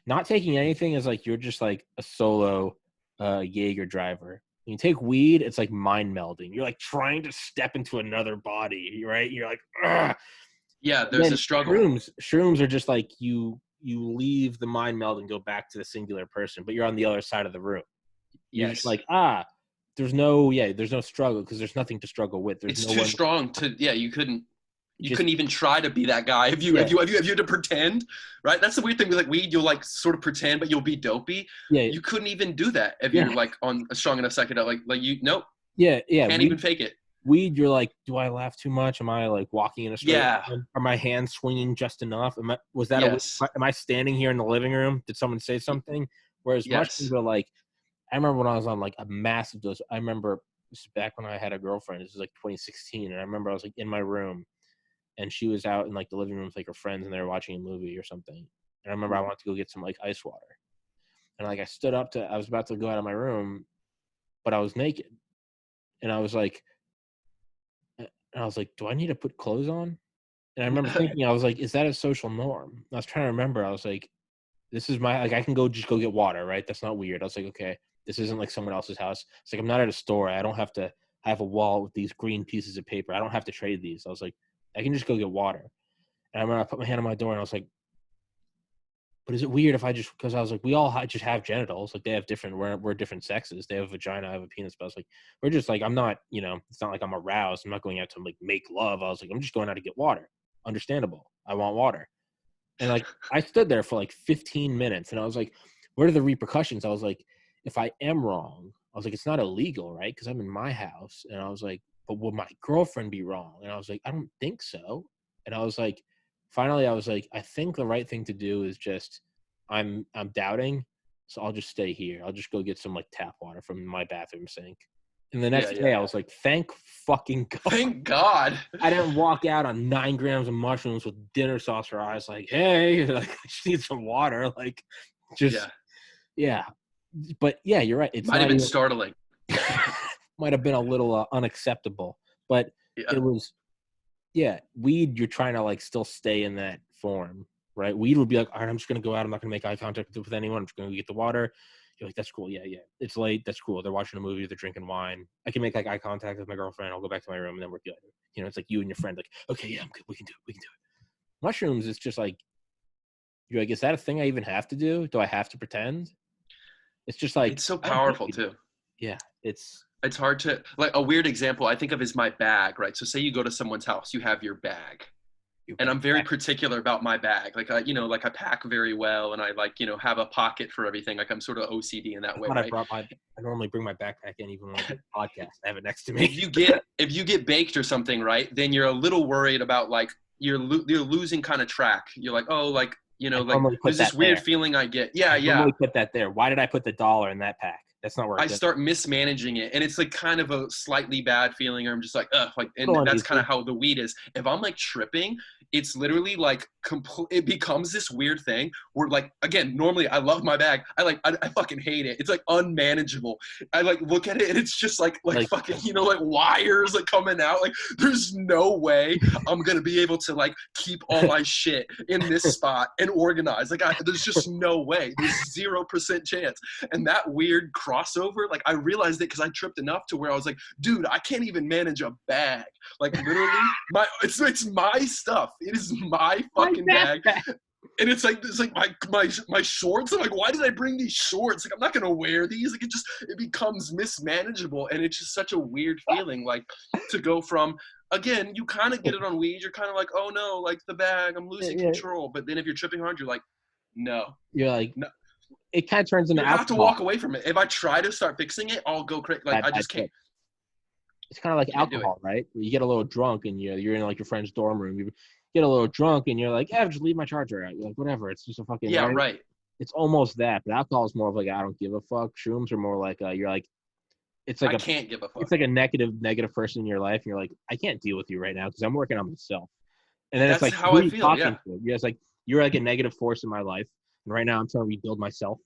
not taking anything is like you're just like a solo Jaeger driver. When you take weed, it's like mind melding. You're like trying to step into another body, right? You're like, ugh. Yeah, there's a struggle. Shrooms are just like you leave the mind meld and go back to the singular person, but you're on the other side of the room. You're just like, there's no struggle because there's nothing to struggle with. It's too strong to, you couldn't even try to be that guy if you had to pretend, right? That's the weird thing with like weed, you'll like sort of pretend, but you'll be dopey. Yeah. You couldn't even do that if you're like on a strong enough psychedelic, nope. Yeah. Can't even fake it. Weed, you're like, do I laugh too much? Am I like walking in a straight line? Are my hands swinging just enough? Am I standing here in the living room? Did someone say something? Whereas mushrooms are like, I remember when I was on like a massive dose. I remember this is back when I had a girlfriend. This was like 2016, and I remember I was like in my room, and she was out in like the living room with like her friends, and they were watching a movie or something. And I remember I wanted to go get some like ice water, and like I was about to go out of my room, but I was naked, and I was like, do I need to put clothes on? And I remember thinking, I was like, is that a social norm? I was trying to remember. I was like, this is my, like, I can just go get water, right? That's not weird. I was like, okay, this isn't like someone else's house. It's like, I'm not at a store. I don't have to have a wall with these green pieces of paper. I don't have to trade these. I was like, I can just go get water. And I remember I put my hand on my door and I was like, but is it weird if because I was like, we all just have genitals. Like they have we're different sexes. They have a vagina, I have a penis. But I was like, we're just like, I'm not, it's not like I'm aroused. I'm not going out to like make love. I was like, I'm just going out to get water. Understandable. I want water. And like, I stood there for like 15 minutes and I was like, what are the repercussions? I was like, if I am wrong, I was like, it's not illegal, right? Because I'm in my house. And I was like, but would my girlfriend be wrong? And I was like, I don't think so. And I was like, finally, I was like, I think the right thing to do is just, I'm doubting, so I'll just stay here. I'll just go get some like tap water from my bathroom sink. And the next day, I was like, thank fucking God. Thank God. I didn't walk out on 9 grams of mushrooms with dinner sauce for eyes. Like, hey, like, I just need some water. Like, just, yeah. But yeah, you're right. It might have been startling. Might have been a little unacceptable, but it was. Yeah, weed, you're trying to like still stay in that form, right? Weed would be like, all right, I'm just going to go out. I'm not going to make eye contact with anyone. I'm just going to get the water. You're like, that's cool. Yeah. It's late. That's cool. They're watching a movie. They're drinking wine. I can make like eye contact with my girlfriend. I'll go back to my room and then we're good. It's like you and your friend like, okay, yeah, I'm good. We can do it. Mushrooms, it's just like, you're like, is that a thing I even have to do? Do I have to pretend? It's just like. It's so powerful too. Yeah, it's hard to, like, a weird example I think of is my bag, right? So say you go to someone's house, you have your bag. And I'm very particular about my bag. Like, I pack very well and I like, have a pocket for everything. Like I'm sort of OCD in that way, right? I normally bring my backpack in even when I do a podcast. I have it next to me. If you get baked or something, right, then you're a little worried about like, you're losing kind of track. You're like, oh, like, there's this weird feeling I get. Yeah. I put that there. Why did I put the $1 in that pack? That's not where I start mismanaging it, and it's like kind of a slightly bad feeling, or I'm just like, ugh, like, and that's kind of how the weed is. If I'm like tripping, it's literally like it becomes this weird thing where, like, again, normally I love my bag, I fucking hate it. It's like unmanageable. I like look at it, and it's just like fucking, like wires like coming out. Like there's no way I'm gonna be able to like keep all my shit in this spot and organize. Like there's just no way. There's 0% chance. And that weird crossover, like I realized it because I tripped enough to where I was like, dude, I can't even manage a bag. Like literally it's my stuff. It is my fucking bag. And it's like my shorts. I'm like, why did I bring these shorts? Like I'm not gonna wear these. Like it becomes mismanageable, and it's just such a weird feeling, like to go from, again, you kind of get it on weed. You're kind of like, oh no, like the bag, I'm losing control. But then if you're tripping hard, you're like, no. You're like, no. It kind of turns into alcohol. You have to walk away from it. If I try to start fixing it, I'll go crazy. Like I just can't. It's kind of like alcohol, right? You get a little drunk and you're in like your friend's dorm room. You get a little drunk and you're like, yeah, just leave my charger out. You're like, whatever. It's just a fucking right. It's almost that, but alcohol is more of like, I don't give a fuck. Shrooms are more like you're like, it's like I can't give a fuck. it's like a negative person in your life, and you're like, I can't deal with you right now because I'm working on myself. And then it's That's like, how who I are you feel. talking Yeah. to? You're just like, you're like a negative force in my life, and right now I'm trying to rebuild myself.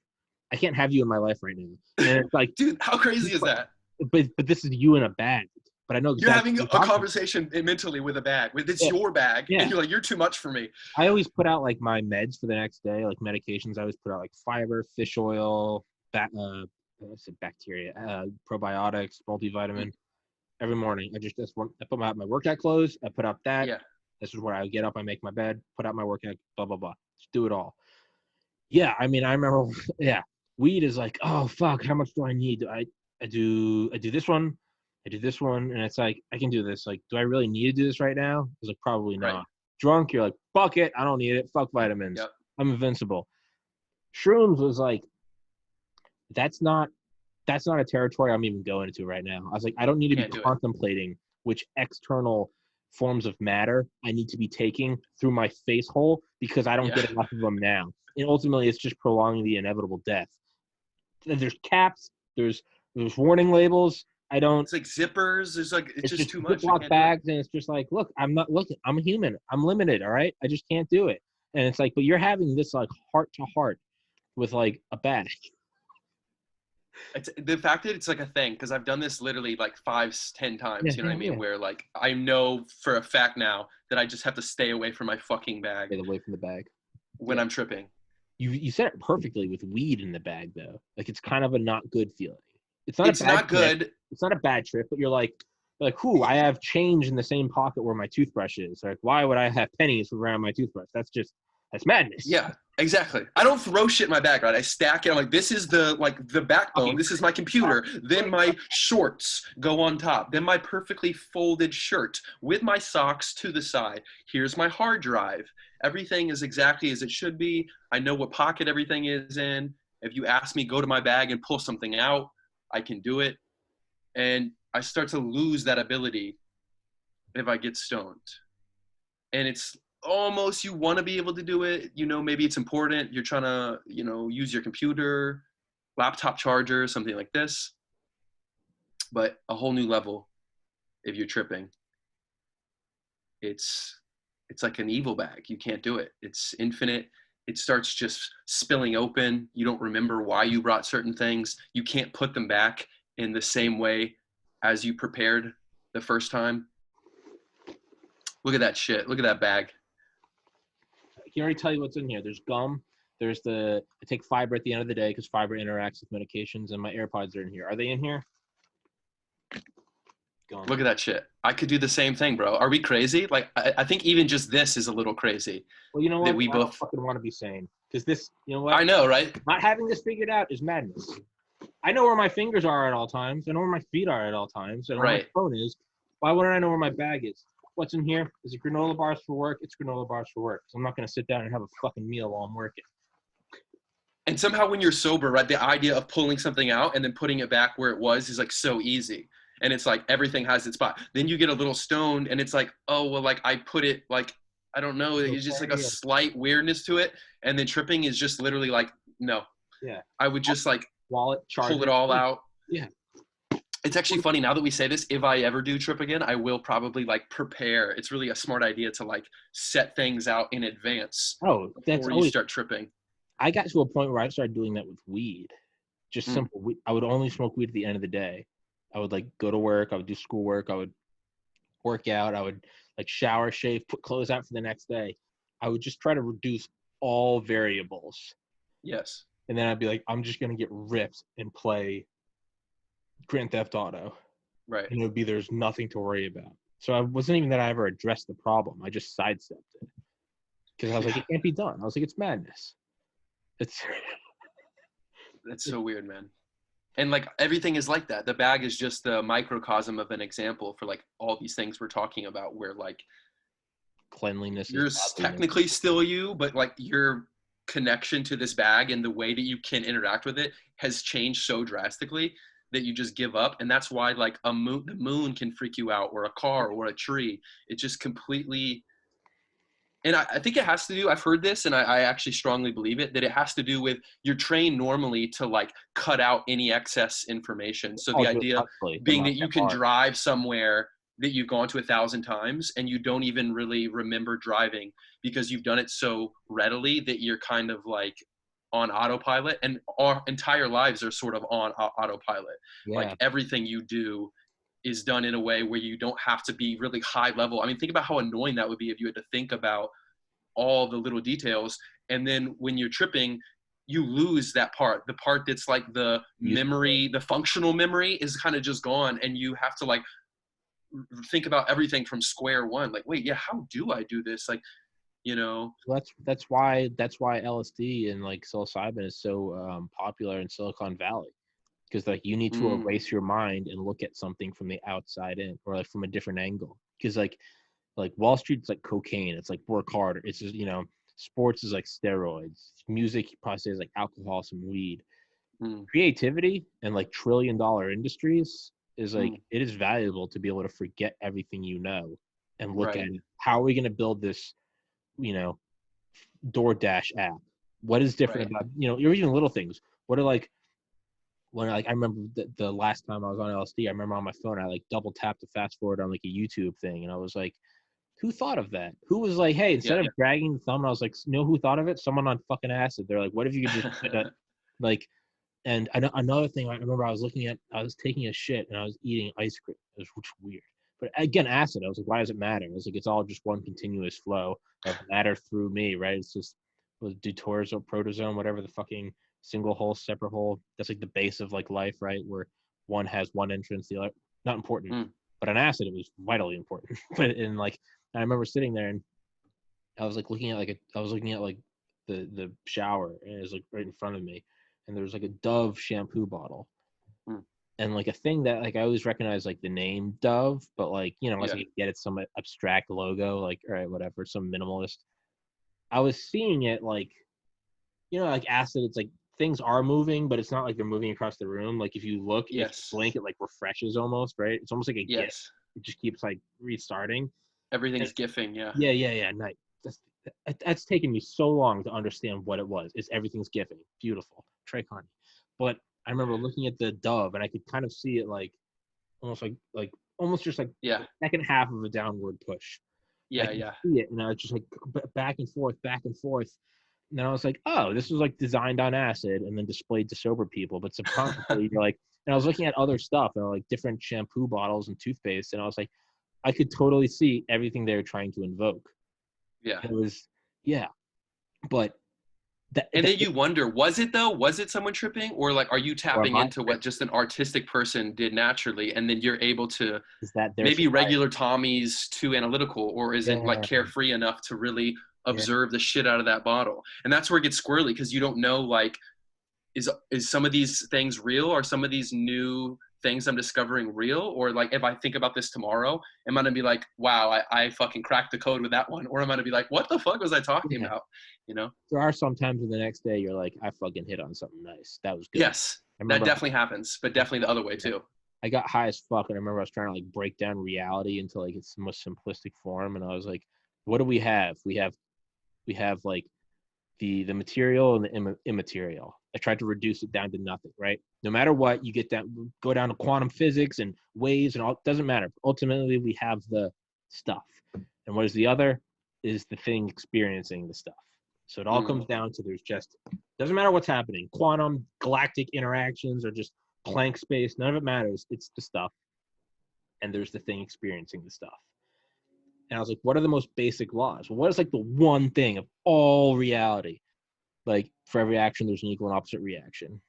I can't have you in my life right now. And it's like, Dude, how crazy is that? but this is you in a bag. But I know You're exactly having what a you're talking about. conversation mentally with a bag. It's Yeah, your bag. yeah. And you're like, you're too much for me. I always put out like my meds for the next day, like medications. I always put out like fiber, fish oil, bacteria, probiotics, multivitamin. Every morning, I put out my workout clothes. I put out that. Yeah. This is where I get up. I make my bed. Put out my workout. Blah blah blah. Just do it all. Yeah, I mean, I remember. Yeah, weed is like, oh fuck, how much do I need? I do this one. I do this one, and it's like I can do this. Like, do I really need to do this right now? It's like probably Right. not. Drunk, you're like, fuck it, I don't need it. Fuck vitamins. Yep. I'm invincible. Shrooms was like, that's not a territory I'm even going into right now. I was like, I don't need to be contemplating which external forms of matter I need to be taking through my face hole because I don't get enough of them now. And ultimately, it's just prolonging the inevitable death. There's caps. There's warning labels. I don't. It's like zippers. There's like it's just too much. Ziploc bags, and it's just like, look, I'm not looking. I'm a human. I'm limited. All right, I just can't do it. And it's like, but you're having this like heart to heart with like a bag. It's the fact that it's like a thing, because I've done this literally like 5-10 times, you know what I mean? Where like I know for a fact now that I just have to stay away from my fucking bag. Stay away from the bag when I'm tripping. You said it perfectly with weed in the bag though. Like it's kind of a not good feeling. It's not good. It's not a bad trip, but you're like, whoo, I have change in the same pocket where my toothbrush is. Like, why would I have pennies around my toothbrush? That's madness. Yeah, exactly. I don't throw shit in my bag, right? I stack it. I'm like, this is the backbone. Okay. This is my computer. Then my shorts go on top. Then my perfectly folded shirt with my socks to the side. Here's my hard drive. Everything is exactly as it should be. I know what pocket everything is in. If you ask me, go to my bag and pull something out, I can do it. And I start to lose that ability if I get stoned. And it's almost, you want to be able to do it. You know, maybe it's important. You're trying to, you know, use your computer, laptop charger, something like this. But a whole new level if you're tripping. It's like an evil bag. You can't do it. It's infinite. It starts just spilling open. You don't remember why you brought certain things. You can't put them back in the same way as you prepared the first time. Look at that shit. Look at that bag. I can already tell you what's in here. There's gum. There's I take fiber at the end of the day because fiber interacts with medications, and my AirPods are in here. Are they in here? Gum. Look at that shit. I could do the same thing, bro. Are we crazy? Like, I think even just this is a little crazy. Well, you know what? I don't fucking want to be sane. Because this, you know what? I know, right? Not having this figured out is madness. I know where my fingers are at all times. I know where my feet are at all times. I know where my phone is. Why wouldn't I know where my bag is? What's in here? Is it granola bars for work? It's granola bars for work. So I'm not going to sit down and have a fucking meal while I'm working. And somehow when you're sober, right, the idea of pulling something out and then putting it back where it was is like so easy. And it's like everything has its spot. Then you get a little stoned and it's like, oh, well, like I put it like, I don't know. It's just like a slight weirdness to it. And then tripping is just literally like, no. Yeah. I would just like wallet, pull it all out. Yeah. It's actually funny now that we say this, if I ever do trip again, I will probably like prepare. It's really a smart idea to like set things out in advance. Oh, that's before you start tripping. I got to a point where I started doing that with weed. Just simple weed. I would only smoke weed at the end of the day. I would like go to work. I would do schoolwork. I would work out. I would like shower, shave, put clothes out for the next day. I would just try to reduce all variables. Yes. And then I'd be like, I'm just going to get ripped and play Grand Theft Auto. Right. And it would be, there's nothing to worry about. So it wasn't even that I ever addressed the problem. I just sidestepped it. Because I was like, it can't be done. I was like, it's madness. That's so weird, man. And like everything is like that. The bag is just the microcosm of an example for like all these things we're talking about, where like cleanliness, you're technically still you, but like your connection to this bag and the way that you can interact with it has changed so drastically that you just give up. And that's why like the moon can freak you out, or a car or a tree. It just completely, And I think it has to do, I've heard this, and I actually strongly believe it, that it has to do with you're trained normally to like cut out any excess information. So the I'll do it idea constantly, but being not that you that can hard. drive somewhere that you've gone to 1,000 times and you don't even really remember driving because you've done it so readily that you're kind of like on autopilot, and our entire lives are sort of on autopilot. Yeah. Like everything you do is done in a way where you don't have to be really high level. I mean, think about how annoying that would be if you had to think about all the little details. And then when you're tripping, you lose that part. The part that's like the memory, the functional memory is kind of just gone. And you have to like think about everything from square one. Like, wait, yeah, how do I do this? Like, you know, That's why LSD and like psilocybin is so popular in Silicon Valley, because like you need to erase your mind and look at something from the outside in, or like from a different angle. Because like Wall Street's like cocaine. It's like work harder. It's just, you know, sports is like steroids. Music, you probably say, is like alcohol, some weed. Creativity and like $1 trillion industries is like, it is valuable to be able to forget everything you know and look at how are we going to build this, you know, DoorDash app. What is different about, you know, even little things. What are like, when I remember the last time I was on LSD, I remember on my phone, I like double tapped to fast forward on like a YouTube thing. And I was like, who thought of that? Who was like, hey, instead of dragging the thumb, I was like, know who thought of it? Someone on fucking acid. They're like, what if you could just like, and another thing, I remember I was taking a shit and I was eating ice cream, which was weird. But again, acid, I was like, why does it matter? I was like, it's all just one continuous flow of matter through me, right? It's just deuteros or protosome, whatever the fucking single hole, separate hole. That's like the base of like life, right? Where one has one entrance, the other, not important. But on acid, it was vitally important. But in like, I remember sitting there and I was like looking at the shower, and it was like right in front of me, and there was like a Dove shampoo bottle, and like a thing that like I always recognize like the name Dove, but like, you know, unless I could get it some abstract logo, like, all right, whatever, some minimalist. I was seeing it like, you know, like acid, it's like things are moving, but it's not like they're moving across the room. Like if you look, if you blink, it like refreshes almost, right? It's almost like a GIF. It just keeps like restarting. Everything's GIFing, Yeah. Nice. That's taken me so long to understand what it was. It's everything's GIFing. Beautiful. Trey Carney. But I remember looking at the Dove and I could kind of see it like almost almost just like the second half of a downward push. I could see it, and I was just like back and forth. And then I was like, oh, this was like designed on acid and then displayed to sober people. But subconsciously, you're like, and I was looking at other stuff and like different shampoo bottles and toothpaste, and I was like, I could totally see everything they were trying to invoke. It was, but and then you wonder, was it though? Was it someone tripping, or like, are you tapping into what just an artistic person did naturally, and then you're able to maybe regular Tommy's too analytical, or isn't like carefree enough to really observe the shit out of that bottle? And that's where it gets squirrely, because you don't know, like, is some of these things real? Are some of these new things I'm discovering real? Or like, if I think about this tomorrow, am I gonna be like, wow, I fucking cracked the code with that one? Or am I gonna be like, what the fuck was I talking about? You know? There are some times when the next day you're like, I fucking hit on something nice. That was good. Yes, that definitely happens, but definitely the other way too. I got high as fuck, and I remember I was trying to like break down reality into like its most simplistic form, and I was like, what do we have? We have like the material and the immaterial. I tried to reduce it down to nothing, right? No matter what, you go down to quantum physics and waves and all, it doesn't matter. Ultimately, we have the stuff. And what is the other? Is the thing experiencing the stuff. So it all comes down to doesn't matter what's happening. Quantum, galactic interactions, or just Planck space, none of it matters. It's the stuff. And there's the thing experiencing the stuff. And I was like, what are the most basic laws? Well, what is like the one thing of all reality? Like for every action, there's an equal and opposite reaction.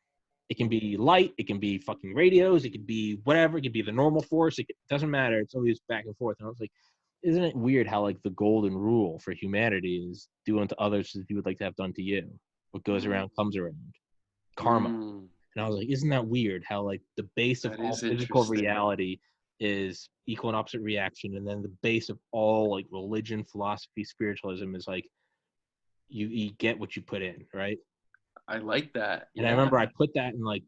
It can be light, it can be fucking radios, it could be whatever, it could be the normal force, it doesn't matter. It's always back and forth. And I was like, isn't it weird how like the golden rule for humanity is do unto others as you would like to have done to you? What goes around comes around. Karma. And I was like, isn't that weird how like the base of all physical reality is equal and opposite reaction, and then the base of all like religion, philosophy, spiritualism is like you get what you put in, right? I like that. And I remember I put that in like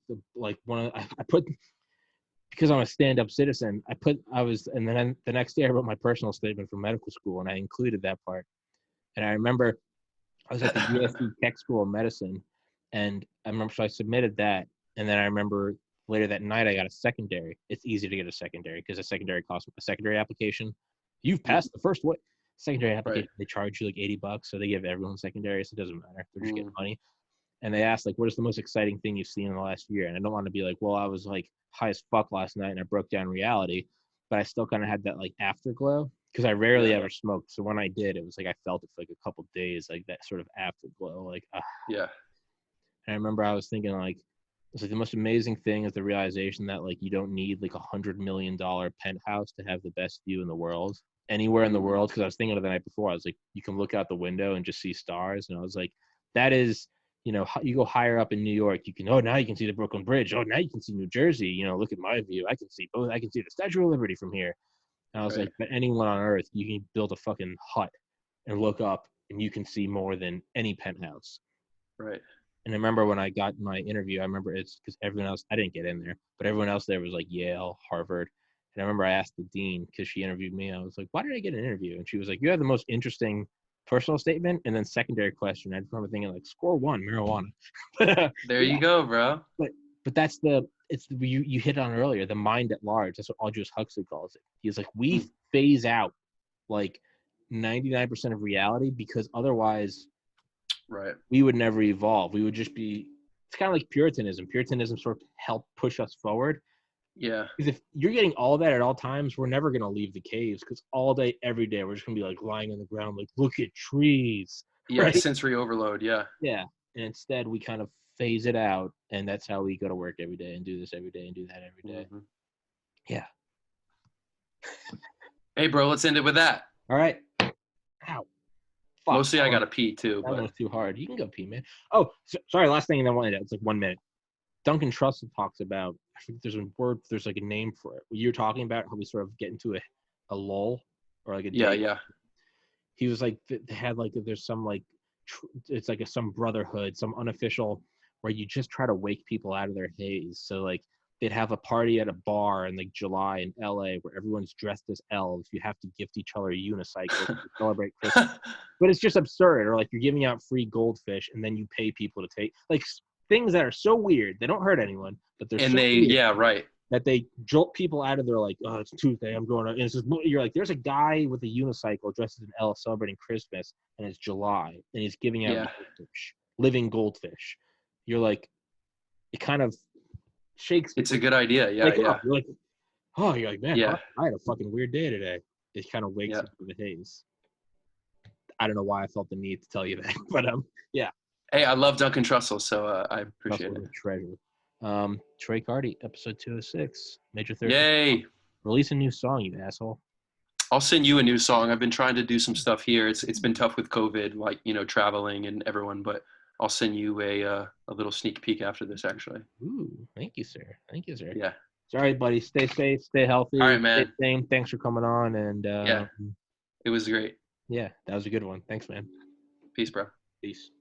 because I'm a stand-up citizen, and then the next day I wrote my personal statement for medical school, and I included that part. And I remember I was at the USC Tech School of Medicine, and I remember, so I submitted that, and then I remember later that night I got a secondary. It's easy to get a secondary because a secondary costs a secondary application. You've passed the first secondary application. They charge you like $80, so they give everyone secondaries. It doesn't matter. They're just getting money. And they asked, like, what is the most exciting thing you've seen in the last year? And I don't want to be like, well, I was like high as fuck last night and I broke down reality, but I still kind of had that like afterglow because I rarely ever smoked. So when I did, it was like I felt it for like a couple of days, like that sort of afterglow. Like, yeah. And I remember I was thinking like, it's like the most amazing thing is the realization that like you don't need like $100 million penthouse to have the best view in the world, anywhere in the world. Because I was thinking of the night before, I was like, you can look out the window and just see stars, and I was like, that is. You know, you go higher up in New York, you can, now you can see the Brooklyn Bridge. Oh, now you can see New Jersey. You know, look at my view. I can see both. I can see the Statue of Liberty from here. And I was like, but anyone on Earth, you can build a fucking hut and look up and you can see more than any penthouse. Right. And I remember when I got my interview, I remember it's because everyone else, I didn't get in there, but everyone else there was like Yale, Harvard. And I remember I asked the dean because she interviewed me. I was like, why did I get an interview? And she was like, you have the most interesting personal statement, and then secondary question. I remember thinking like, score one, marijuana. There you go, bro. But that's you hit on earlier, the mind at large. That's what Aldous Huxley calls it. He's like, we phase out like 99% of reality because otherwise, we would never evolve. We would just be. It's kind of like Puritanism. Puritanism sort of helped push us forward. Yeah. Because if you're getting all that at all times, we're never going to leave the caves because all day, every day, we're just going to be like lying on the ground, like, look at trees. Yeah, right? Sensory overload, yeah. Yeah. And instead, we kind of phase it out, and that's how we go to work every day and do this every day and do that every day. Yeah. Hey, bro, let's end it with that. All right. Ow. Fuck. Mostly I got to pee, too. That was too hard. You can go pee, man. Oh, sorry, last thing, and then we'll end it. It's like 1 minute. Duncan Trussell talks about, I think there's like a name for it. You're talking about how we sort of get into a lull or like a day. Yeah. He was like, they had like, there's some like, it's like some brotherhood, some unofficial, where you just try to wake people out of their haze. So like they'd have a party at a bar in like July in LA where everyone's dressed as elves. You have to gift each other a unicycle to celebrate Christmas. But it's just absurd. Or like you're giving out free goldfish and then you pay people to take like things that are so weird. They don't hurt anyone, but they're weird that they jolt people out of their like, oh, it's Tuesday, I'm going to, and it's just, you're like, there's a guy with a unicycle dressed as an elf celebrating Christmas, and it's July, and he's giving out goldfish, living goldfish. You're like, it kind of shakes. It's a good idea, yeah. You're like, oh, you're like, man, I had a fucking weird day today. It kind of wakes up from the haze. I don't know why I felt the need to tell you that, but yeah. Hey, I love Duncan Trussell, so I appreciate it. Treasure. Trey Carty, episode 206, Major 30. Yay! Release a new song, you asshole. I'll send you a new song. I've been trying to do some stuff here. It's been tough with COVID, like, traveling and everyone, but I'll send you a little sneak peek after this, actually. Ooh, thank you, sir. Yeah. Sorry, buddy. Stay safe, stay healthy. All right, man. Thanks for coming on. And it was great. Yeah, that was a good one. Thanks, man. Peace, bro. Peace.